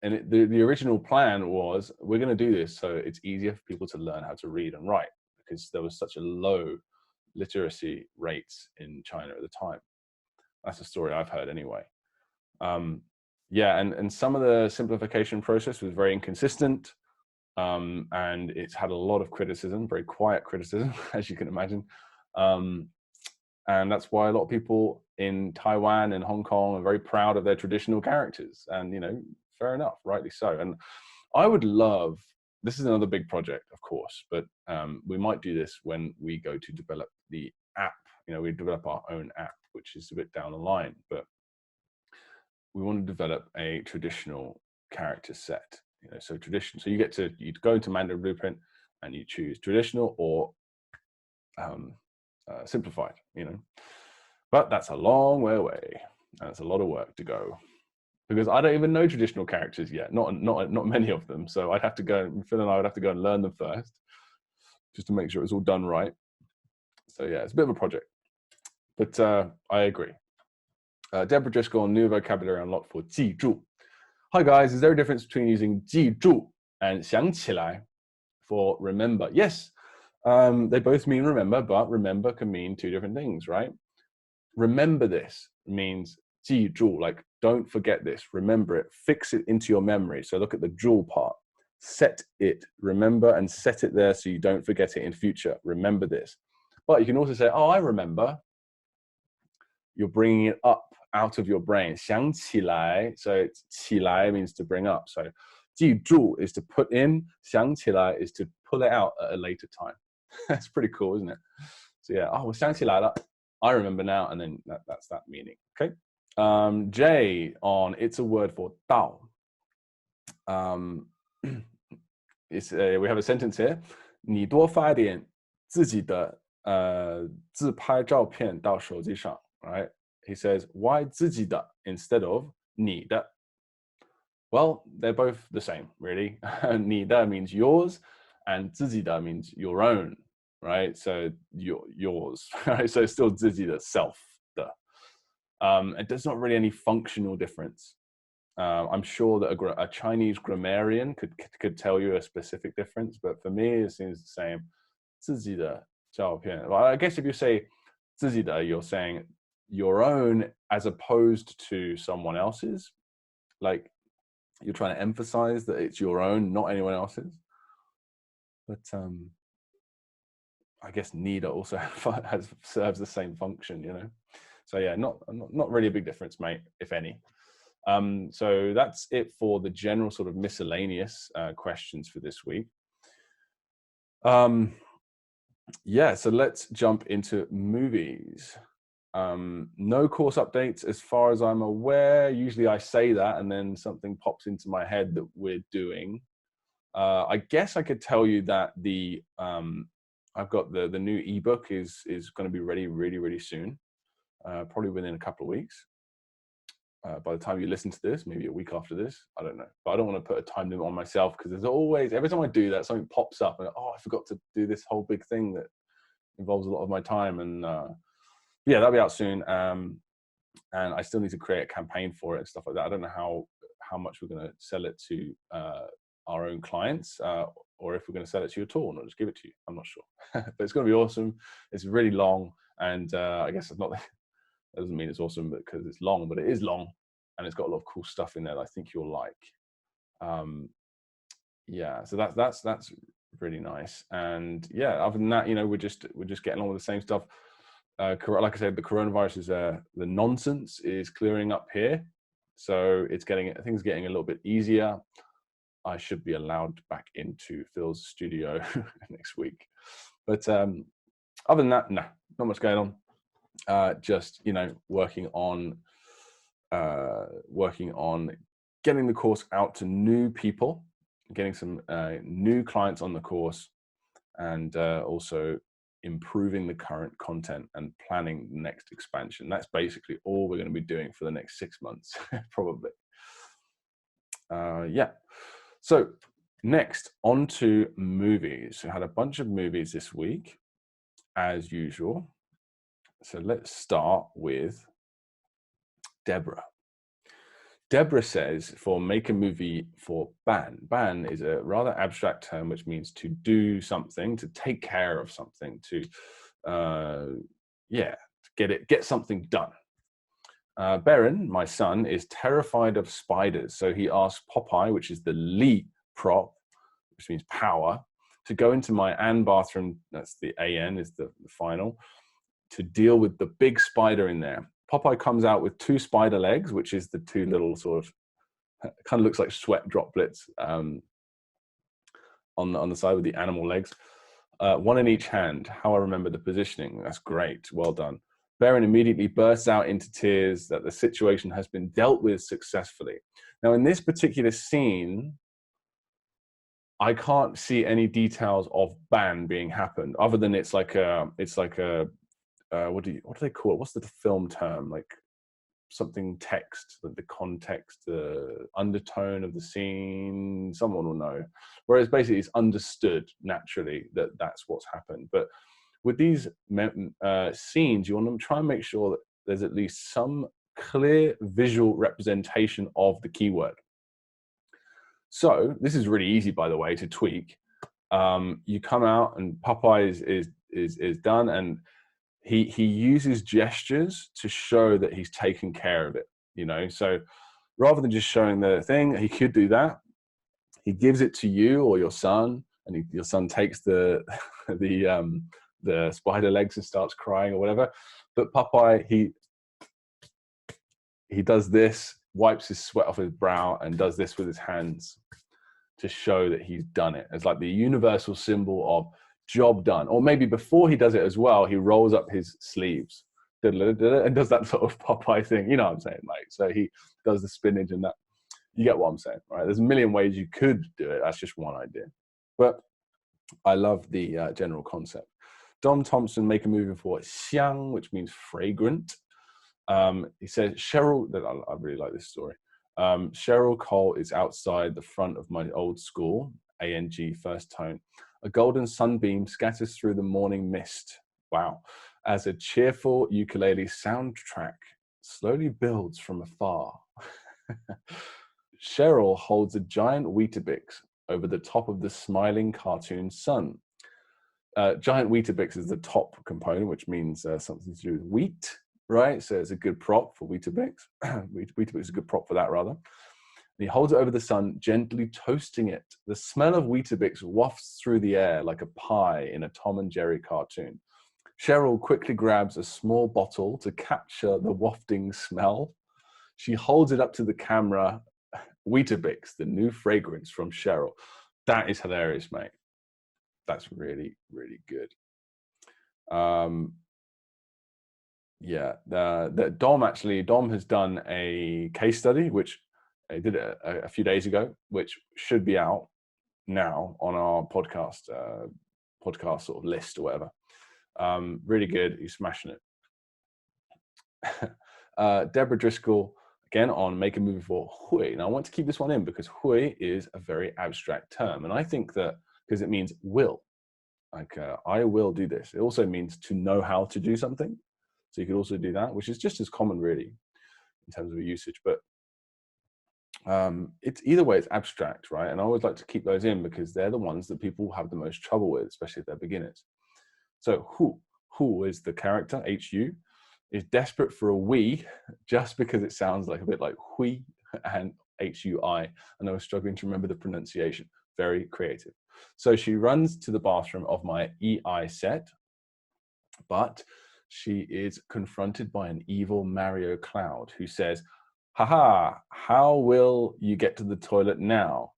the original plan was, we're going to do this so it's easier for people to learn how to read and write, because there was such a low literacy rates in China at the time. That's a story I've heard anyway. Yeah, and some of the simplification process was very inconsistent, and it's had a lot of criticism, very quiet criticism, as you can imagine. And that's why a lot of people in Taiwan and Hong Kong are very proud of their traditional characters. And, you know, fair enough, rightly so. And I would love, this is another big project, of course, but we might do this when we go to develop the app. You know, we develop our own app, which is a bit down the line, but we want to develop a traditional character set. You know, so traditional. So you go into Mandarin Blueprint and you choose traditional or simplified, you know, but that's a long way away, and it's a lot of work to go, because I don't even know traditional characters yet, not many of them. So I'd have to go, Phil and I would have to go and learn them first, just to make sure it's all done right. So yeah, it's a bit of a project, but I agree. Deborah Driscoll, new vocabulary unlocked for 记住. Hi guys, is there a difference between using 记住 and 想起来 for remember? Yes. They both mean remember, but remember can mean two different things, right? Remember this means 记住, like don't forget this, remember it, fix it into your memory. So look at the 住 part, set it, remember, and set it there so you don't forget it in future. Remember this. But you can also say, oh, I remember. You're bringing it up out of your brain. 想起来, so it's 起来 means to bring up. So 记住 is to put in, 想起来 is to pull it out at a later time. That's pretty cool, isn't it? So yeah, oh, 我想起来了, I remember now, and then that's that meaning. Okay. Jay on it's a word for 道. We have a sentence here. 你多发点自己的自拍照片到手机上. Right? He says, why 自己的 instead of 你的? Well, they're both the same, really. 你的 means yours, and 自己的 means your own, right? So yours, right? So it's still 自己的 self. It does not really any functional difference. I'm sure that a Chinese grammarian could tell you a specific difference, but for me, it seems the same. 自己的照片. Well, I guess if you say 自己的, you're saying your own as opposed to someone else's. Like you're trying to emphasize that it's your own, not anyone else's. But I guess nǐde also serves the same function, you know. So yeah, not really a big difference, mate, if any. So that's it for the general sort of miscellaneous questions for this week. Yeah, so let's jump into movies. No course updates as far as I'm aware. Usually I say that and then something pops into my head that we're doing. I guess I could tell you that I've got the new ebook is going to be ready really soon, probably within a couple of weeks. By the time you listen to this, maybe a week after this, I don't know. But I don't want to put a time limit on myself, because there's always, every time I do that, something pops up and I forgot to do this whole big thing that involves a lot of my time. And yeah, that'll be out soon. And I still need to create a campaign for it and stuff like that. I don't know how much we're going to sell it to our own clients or if we're going to sell it to you at all, not just give it to you. I'm not sure, but it's going to be awesome. It's really long, and I guess it's not. That doesn't mean it's awesome because it's long, but it is long, and it's got a lot of cool stuff in there that I think you'll like. Yeah, so that's really nice. And yeah, other than that, we're just getting along with the same stuff. Like I said, the coronavirus is the nonsense is clearing up here, so things getting a little bit easier. I should be allowed back into Phil's studio next week, but other than that, no, not much going on. Just working on getting the course out to new people, getting some new clients on the course, and also improving the current content and planning the next expansion. That's basically all we're going to be doing for the next 6 months, probably. Yeah. So next, on to movies. We had a bunch of movies this week, as usual. So let's start with Deborah. Deborah says, for make a movie for ban. Ban is a rather abstract term which means to do something, to take care of something, to get something done. Beren, my son, is terrified of spiders, so he asks Popeye, which is the Li prop, which means power, to go into my An bathroom, that's the AN is the final, to deal with the big spider in there. Popeye comes out with 2 spider legs, which is the 2 little sort of, kind of looks like sweat droplets on the side with the animal legs. 1 in each hand. How I remember the positioning. That's great. Well done. Beren immediately bursts out into tears that the situation has been dealt with successfully. Now, in this particular scene, I can't see any details of ban being happened, other than it's like a what do they call it? What's the film term? Like something text, the context, the undertone of the scene, someone will know. Whereas basically it's understood naturally that that's what's happened. But with these scenes, you want to try and make sure that there's at least some clear visual representation of the keyword. So this is really easy, by the way, to tweak. You come out and Popeye is done, and he uses gestures to show that he's taken care of it, so rather than just showing the thing, he could do that. He gives it to you or your son, and your son takes the spider legs and starts crying or whatever. But Popeye, he does this, wipes his sweat off his brow and does this with his hands to show that he's done it. It's like the universal symbol of job done. Or maybe before he does it as well, he rolls up his sleeves and does that sort of Popeye thing. You know what I'm saying? Like, so he does the spinach and that. You get what I'm saying, right? There's a million ways you could do it. That's just one idea. But I love the general concept. Dom Thompson, make a movie for shàng, which means fragrant. He says, Cheryl, I really like this story. Cheryl Cole is outside the front of my old school, ANG first tone. A golden sunbeam scatters through the morning mist. Wow. As a cheerful ukulele soundtrack slowly builds from afar. Cheryl holds a giant Weetabix over the top of the smiling cartoon sun. Giant Weetabix is the top component, which means something to do with wheat, right? So it's a good prop for Weetabix. Weetabix is a good prop for that, rather. And he holds it over the sun, gently toasting it. The smell of Weetabix wafts through the air like a pie in a Tom and Jerry cartoon. Cheryl quickly grabs a small bottle to capture the wafting smell. She holds it up to the camera. Weetabix, the new fragrance from Cheryl. That is hilarious, mate. That's really, really good. Yeah, Dom has done a case study, which I did a few days ago, which should be out now on our podcast sort of list or whatever. Really good. He's smashing it. Deborah Driscoll, again, on make a movie for hui. Now, I want to keep this one in because hui is a very abstract term. And I think that because it means will, like I will do this. It also means to know how to do something. So you could also do that, which is just as common really in terms of usage. But It's either way, it's abstract, right? And I always like to keep those in because they're the ones that people have the most trouble with, especially if they're beginners. So hu is the character, hu, is desperate for a we just because it sounds like a bit like hui and hui, and I was struggling to remember the pronunciation. Very creative. So she runs to the bathroom of my EI set, but she is confronted by an evil Mario Cloud who says, haha, how will you get to the toilet now?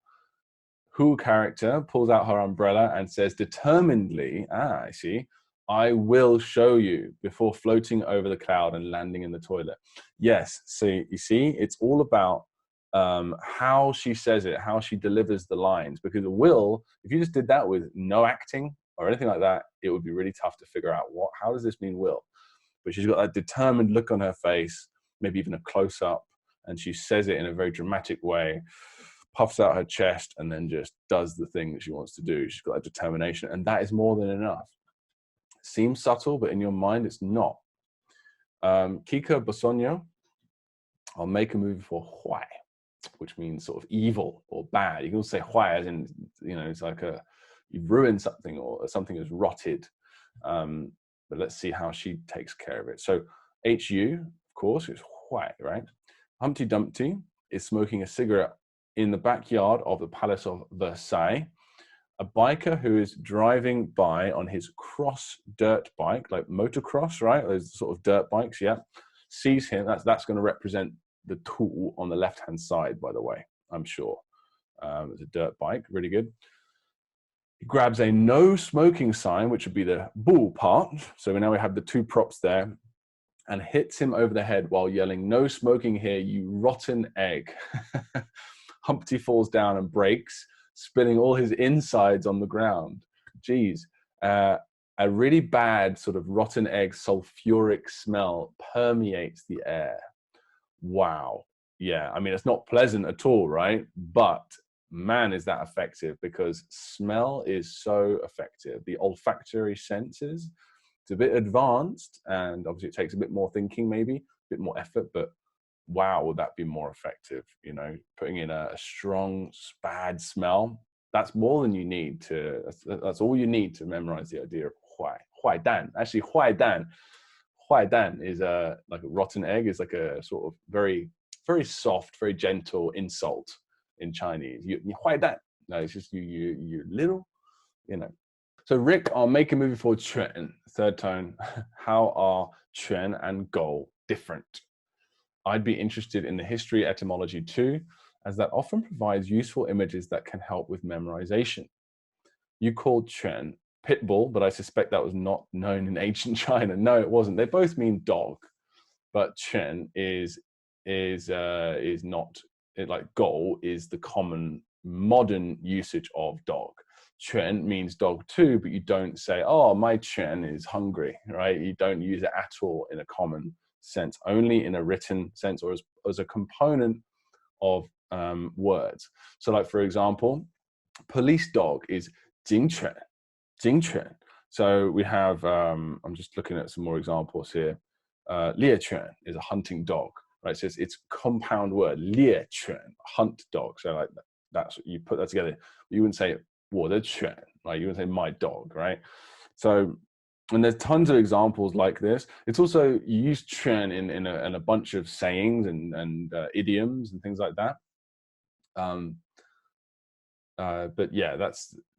Hu character pulls out her umbrella and says determinedly, I see, I will show you, before floating over the cloud and landing in the toilet. Yes, so you see, it's all about how she says it, how she delivers the lines, because will, if you just did that with no acting or anything like that, it would be really tough to figure out how does this mean will? But she's got that determined look on her face, maybe even a close-up, and she says it in a very dramatic way, puffs out her chest, and then just does the thing that she wants to do. She's got that determination, and that is more than enough. Seems subtle, but in your mind, it's not. Kika Bosonyo, I'll make a movie for huai, which means sort of evil or bad. You can also say huai as in, it's like you've ruined something or something is rotted. But let's see how she takes care of it. So HU, of course, is huai, right? Humpty Dumpty is smoking a cigarette in the backyard of the Palace of Versailles. A biker who is driving by on his cross dirt bike, like motocross, right? Those sort of dirt bikes, yeah. Sees him. That's going to represent the tool on the left-hand side, by the way, I'm sure. It's a dirt bike, really good. He grabs a no smoking sign, which would be the bull part. So now we have the two props there, and hits him over the head while yelling, "No smoking here, you rotten egg." Humpty falls down and breaks, spilling all his insides on the ground. Geez, a really bad sort of rotten egg sulfuric smell permeates the air. Wow. Yeah, I mean, it's not pleasant at all, right? But man, is that effective, because smell is so effective. The olfactory senses, it's a bit advanced, and obviously it takes a bit more thinking, maybe a bit more effort, but wow, would that be more effective? Putting in a strong bad smell, that's more than you need to, that's all you need to memorize the idea of huai dan. Actually, huai dan is like a rotten egg, is like a sort of very, very soft, very gentle insult in Chinese. You huai dan. No, it's just you little, So Rick, I'll make a movie for Quan, third tone. How are Quan and Gou different? I'd be interested in the history etymology too, as that often provides useful images that can help with memorization. You called Quan pitbull, but I suspect that was not known in ancient China. No, it wasn't. They both mean dog, but Quan is not, like Gou is the common modern usage of dog. Quan means dog too, but you don't say, oh, my Quan is hungry, right? You don't use it at all in a common sense, only in a written sense or as a component of words. So like, for example, police dog is jingquan. So we have, I'm just looking at some more examples here. Liequan is a hunting dog, right? So it's compound word, liequan, hunt dog. So like that's, you put that together. You wouldn't say 我的犬, right? You wouldn't say my dog, right? So, and there's tons of examples like this. It's also, you use quan in a bunch of sayings and idioms and things like that. But yeah,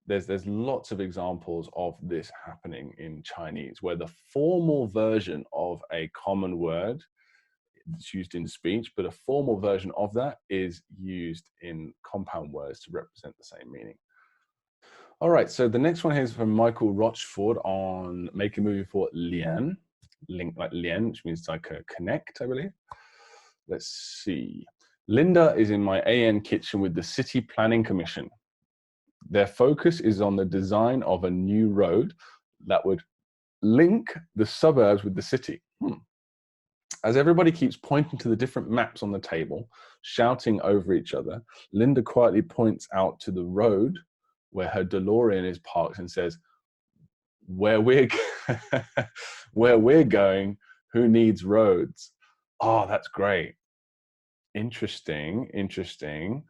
there's lots of examples of this happening in Chinese, where the formal version of a common word is used in speech, but a formal version of that is used in compound words to represent the same meaning. All right, so the next one here is from Michael Rochford on Make a Movie for Lian, link like Lian, which means like a connect, I believe. Let's see. Linda is in my AN kitchen with the City Planning Commission. Their focus is on the design of a new road that would link the suburbs with the city. As everybody keeps pointing to the different maps on the table, shouting over each other, Linda quietly points out to the road where her DeLorean is parked and says, where we're going, who needs roads? Oh, that's great. Interesting, interesting.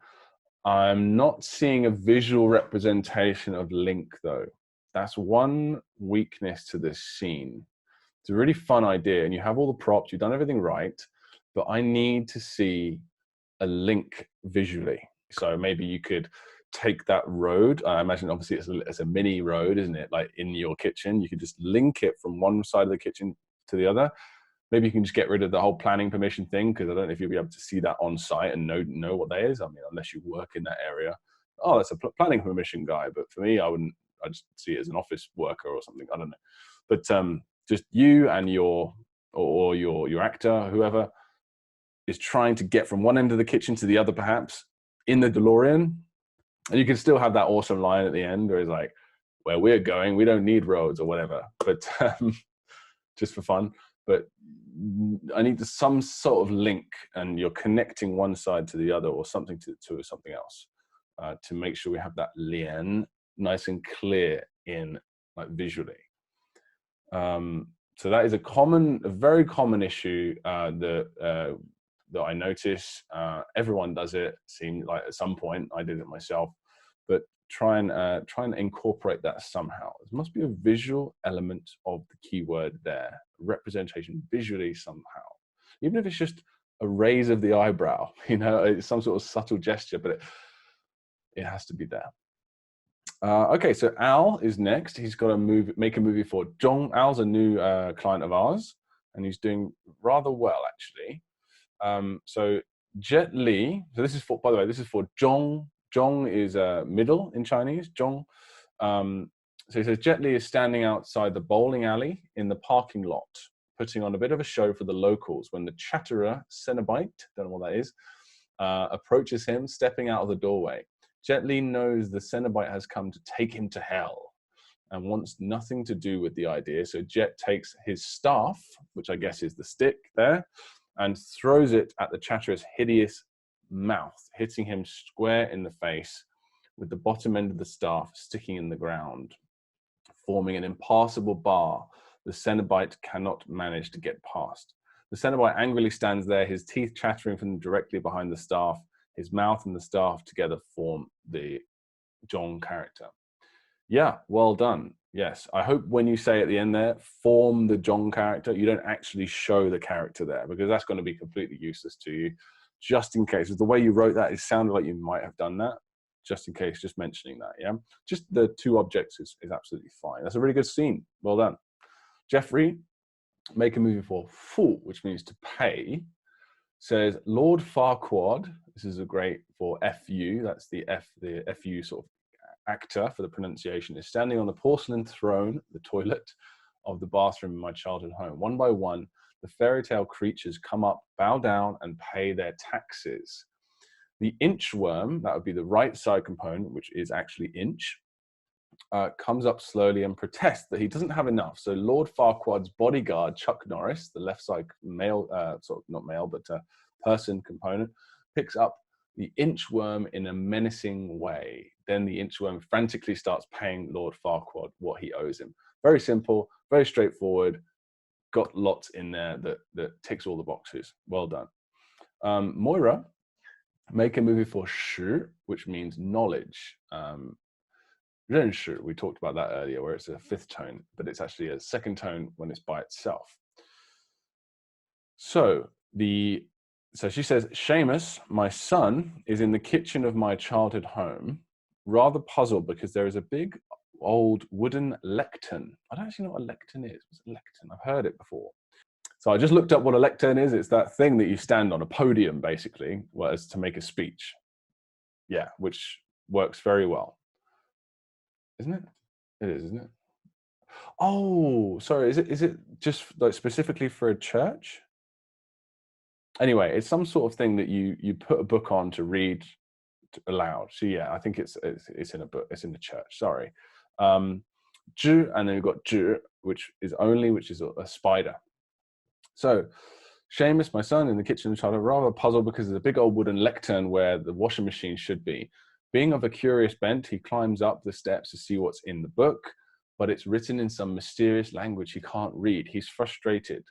I'm not seeing a visual representation of link though. That's one weakness to this scene. It's a really fun idea and you have all the props, you've done everything right, but I need to see a link visually. So maybe you could take that road. I imagine obviously it's a mini road, isn't it? Like in your kitchen, you could just link it from one side of the kitchen to the other. Maybe you can just get rid of the whole planning permission thing, because I don't know if you'll be able to see that on site and know what that is. I mean, unless you work in that area. Oh, that's a planning permission guy. But for me, I'd just see it as an office worker or something. I don't know. But just you and your actor, whoever, is trying to get from one end of the kitchen to the other, perhaps, in the DeLorean. And you can still have that awesome line at the end where it's like, where we're going, we don't need roads or whatever. But just for fun. But I need some sort of link, and you're connecting one side to the other or something to something else to make sure we have that lian nice and clear in like visually. So that is a very common issue that I notice. Everyone does it. Seems like at some point I did it myself, but try and incorporate that somehow. There must be a visual element of the keyword there, representation visually somehow, even if it's just a raise of the eyebrow, it's some sort of subtle gesture, but it has to be there. Okay, so Al is next. He's got to make a movie for Zhong. Al's a new client of ours, and he's doing rather well actually. So Jet Li. So this is for, by the way, this is for Zhong. Zhong is middle in Chinese. Zhong. So he says Jet Li is standing outside the bowling alley in the parking lot, putting on a bit of a show for the locals when the chatterer Cenobite, don't know what that is, approaches him, stepping out of the doorway. Jet Li knows the Cenobite has come to take him to hell and wants nothing to do with the idea. So Jet takes his staff, which I guess is the stick there, and throws it at the chatterer's hideous mouth, hitting him square in the face with the bottom end of the staff sticking in the ground, forming an impassable bar the Cenobite cannot manage to get past. The Cenobite angrily stands there, his teeth chattering from directly behind the staff. His mouth and the staff together form the Zhong character. Yeah, well done. Yes, I hope when you say at the end there, form the Zhong character, you don't actually show the character there, because that's going to be completely useless to you. Just in case, the way you wrote that, it sounded like you might have done that. Just in case, just mentioning that, yeah? Just the two objects is absolutely fine. That's a really good scene. Well done. Jeffrey, make a movie for Fu, which means to pay, says Lord Farquaad, this is a great for FU, that's the FU sort of actor for the pronunciation, is standing on the porcelain throne, the toilet of the bathroom in my childhood home. One by one, the fairy tale creatures come up, bow down, and pay their taxes. The inchworm, that would be the right side component, which is actually inch, comes up slowly and protests that he doesn't have enough. So Lord Farquaad's bodyguard, Chuck Norris, the left side male, sort of not male, but person component, picks up the inchworm in a menacing way. Then the inchworm frantically starts paying Lord Farquaad what he owes him. Very simple, very straightforward. Got lots in there that ticks all the boxes. Well done. Moira, make a movie for shi, which means knowledge. 认识, we talked about that earlier, where it's a fifth tone, but it's actually a second tone when it's by itself. So she says, Seamus, my son, is in the kitchen of my childhood home, rather puzzled because there is a big old wooden lectern. I don't actually know what a lectern is. What's a lectern? I've heard it before. So I just looked up what a lectern is. It's that thing that you stand on, a podium, basically, as to make a speech. Yeah, which works very well. Isn't it? It is, isn't it? Oh, sorry. Is it just like specifically for a church? Anyway, it's some sort of thing that you put a book on to read aloud. So yeah, I think it's in a book. It's in the church. Sorry. Zhi, and then we've got zhi, which is a spider. So Seamus, my son, in the kitchen of childhood, rather puzzled because there's a big old wooden lectern where the washing machine should be. Being of a curious bent, he climbs up the steps to see what's in the book, but it's written in some mysterious language he can't read. He's frustrated,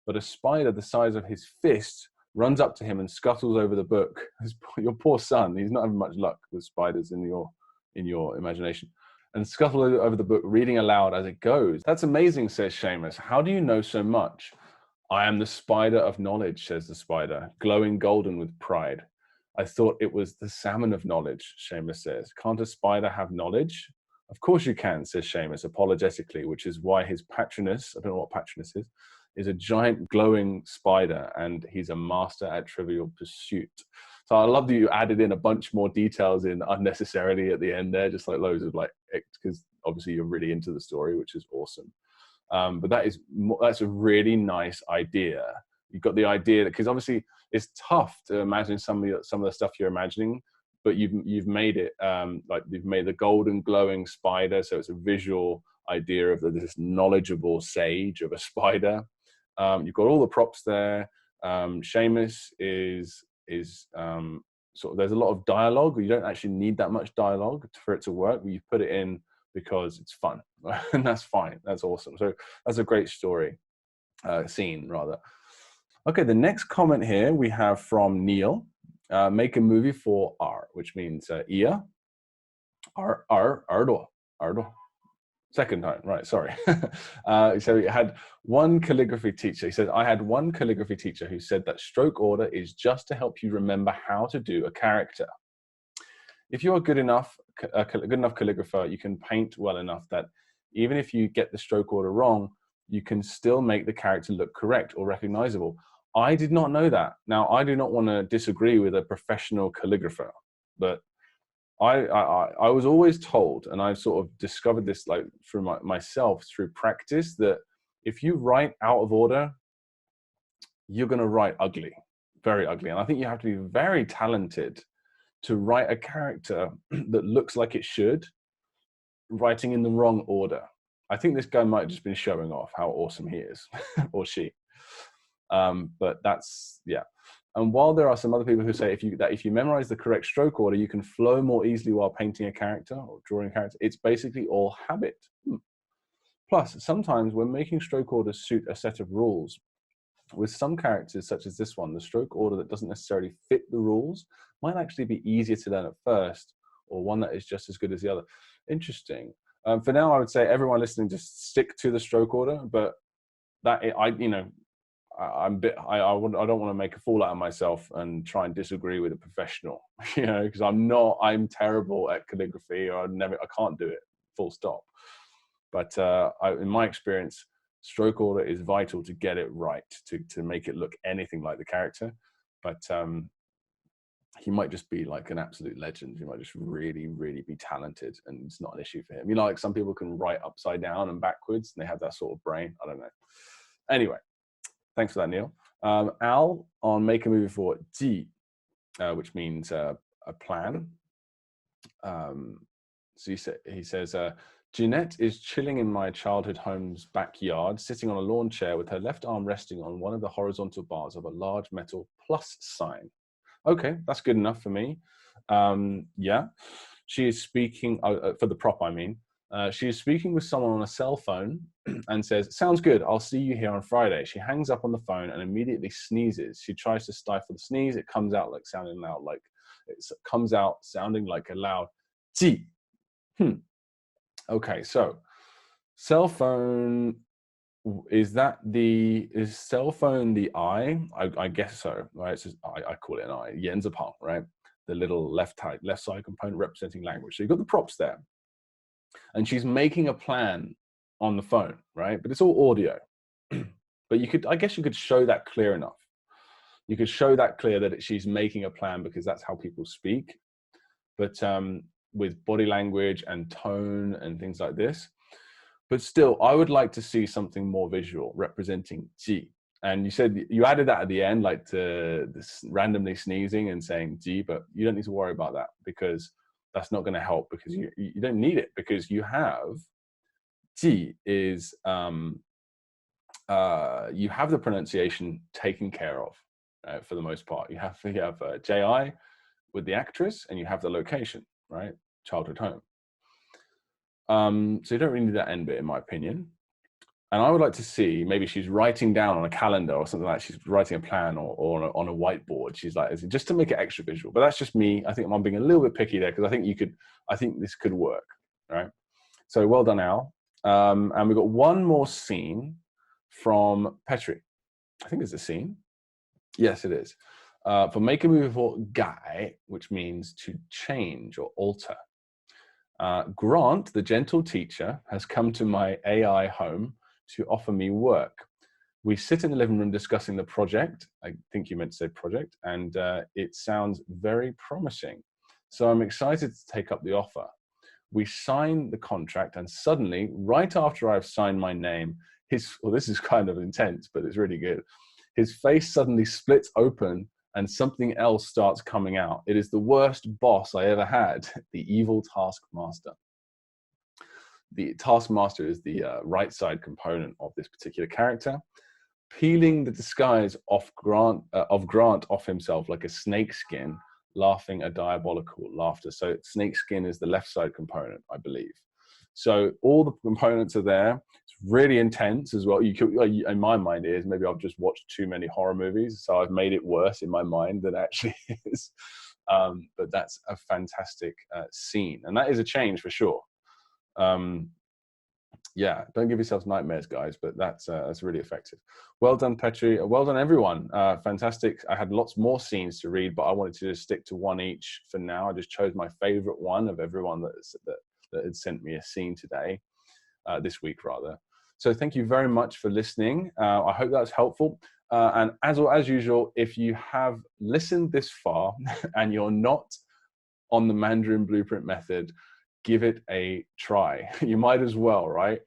but a spider the size of his fist runs up to him and scuttles over the book. Your poor son, he's not having much luck with spiders in your imagination. And scuttle over the book, reading aloud as it goes. That's amazing, says Seamus. How do you know so much? I am the spider of knowledge, says the spider, glowing golden with pride. I thought it was the salmon of knowledge, Seamus says. Can't a spider have knowledge? Of course you can, says Seamus apologetically, which is why his patronus, I don't know what patronus is a giant glowing spider, and he's a master at trivial pursuit. So I love that you added in a bunch more details in unnecessarily at the end there, just like loads of like, because obviously you're really into the story, which is awesome. But that's a really nice idea. You've got the idea that, because obviously it's tough to imagine some of the stuff you're imagining, but you've made it like you've made the golden glowing spider, so it's a visual idea of this knowledgeable sage of a spider. You've got all the props there. Seamus is sort of, there's a lot of dialogue. You don't actually need that much dialogue for it to work, but you put it in because it's fun, and that's fine. That's awesome. So that's a great story, scene rather. Okay, the next comment here we have from Neil. Make a movie for R, which means ear. Ardo. Second time, right, sorry. So he had one calligraphy teacher. He said, I had one calligraphy teacher who said that stroke order is just to help you remember how to do a character. If you're a good enough calligrapher, you can paint well enough that even if you get the stroke order wrong, you can still make the character look correct or recognizable. I did not know that. Now, I do not want to disagree with a professional calligrapher, but I was always told, and I've sort of discovered this like through myself through practice, that if you write out of order, you're going to write ugly, very ugly. And I think you have to be very talented to write a character that looks like it should, writing in the wrong order. I think this guy might have just been showing off how awesome he is, or she. But that's, yeah. And while there are some other people who say if you memorize the correct stroke order, you can flow more easily while painting a character or drawing a character, it's basically all habit. Plus, sometimes when making stroke orders suit a set of rules, with some characters such as this one, the stroke order that doesn't necessarily fit the rules might actually be easier to learn at first, or one that is just as good as the other. Interesting. For now, I would say everyone listening, just stick to the stroke order, but that I don't want to make a fool out of myself and try and disagree with a professional, because I'm terrible at calligraphy, or I can't do it, full stop. But in my experience, stroke order is vital to get it right, to make it look anything like the character. But he might just be like an absolute legend. He might just really, really be talented, and it's not an issue for him. Like some people can write upside down and backwards, and they have that sort of brain. I don't know. Anyway. Thanks for that, Neil. Al on Make a Movie for Ji, which means a plan. So he says, Jeanette is chilling in my childhood home's backyard, sitting on a lawn chair with her left arm resting on one of the horizontal bars of a large metal plus sign. Okay, that's good enough for me. Yeah, she is speaking, for the prop, I mean. She is speaking with someone on a cell phone and says, sounds good, I'll see you here on Friday. She hangs up on the phone and immediately sneezes. She tries to stifle the sneeze. It comes out sounding like a loud ji. Okay, so cell phone, is cell phone the eye? I guess so, right? It's just, I call it an eye, yenzapang, right? The little left side component representing language. So you've got the props there. And she's making a plan on the phone, right? But it's all audio. But I guess you could show that clear enough. You could show that clear that she's making a plan, because that's how people speak. But with body language and tone and things like this. But still, I would like to see something more visual representing ji. And you said you added that at the end, like this randomly sneezing and saying ji, but you don't need to worry about that, because that's not going to help, because you don't need it, because you have ji is you have the pronunciation taken care of for the most part. You have ji with the actress, and you have the location, right? Childhood home. So you don't really need that end bit, in my opinion. And I would like to see, maybe she's writing down on a calendar or something like that. She's writing a plan or on a whiteboard. She's like, just to make it extra visual. But that's just me. I think I'm being a little bit picky there because I think this could work, right? So well done, Al. And we've got one more scene from Petri. I think it's a scene. Yes, it is. For make a move for guy, which means to change or alter. Grant, the gentle teacher, has come to my AI home to offer me work. We sit in the living room discussing the project. I think you meant to say project, and it sounds very promising. So I'm excited to take up the offer. We sign the contract, and suddenly, right after I've signed my name, this is kind of intense, but it's really good. His face suddenly splits open and something else starts coming out. It is the worst boss I ever had, the evil taskmaster. The taskmaster is the right side component of this particular character, peeling the disguise of Grant off himself like a snake skin, laughing a diabolical laughter. So snake skin is the left side component, I believe. So all the components are there. It's really intense as well. In my mind, it is maybe I've just watched too many horror movies, so I've made it worse in my mind than it actually is. But that's a fantastic scene, and that is a change for sure. Yeah, don't give yourselves nightmares, guys, but that's really effective. Well done, Petri. Well done, everyone. Fantastic. I had lots more scenes to read, but I wanted to just stick to one each for now. I just chose my favorite one of everyone that had sent me a scene today, this week rather. So thank you very much for listening. I hope that's helpful. And as usual, if you have listened this far and you're not on the Mandarin Blueprint Method, give it a try. You might as well, right?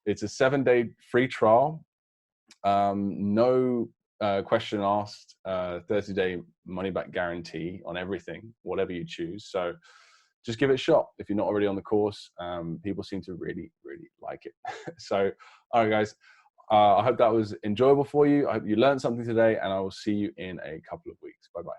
It's a 7-day free trial. No question asked, 30-day money-back guarantee on everything, whatever you choose. So just give it a shot. If you're not already on the course, people seem to really, really like it. So, all right, guys, I hope that was enjoyable for you. I hope you learned something today, and I will see you in a couple of weeks. Bye-bye.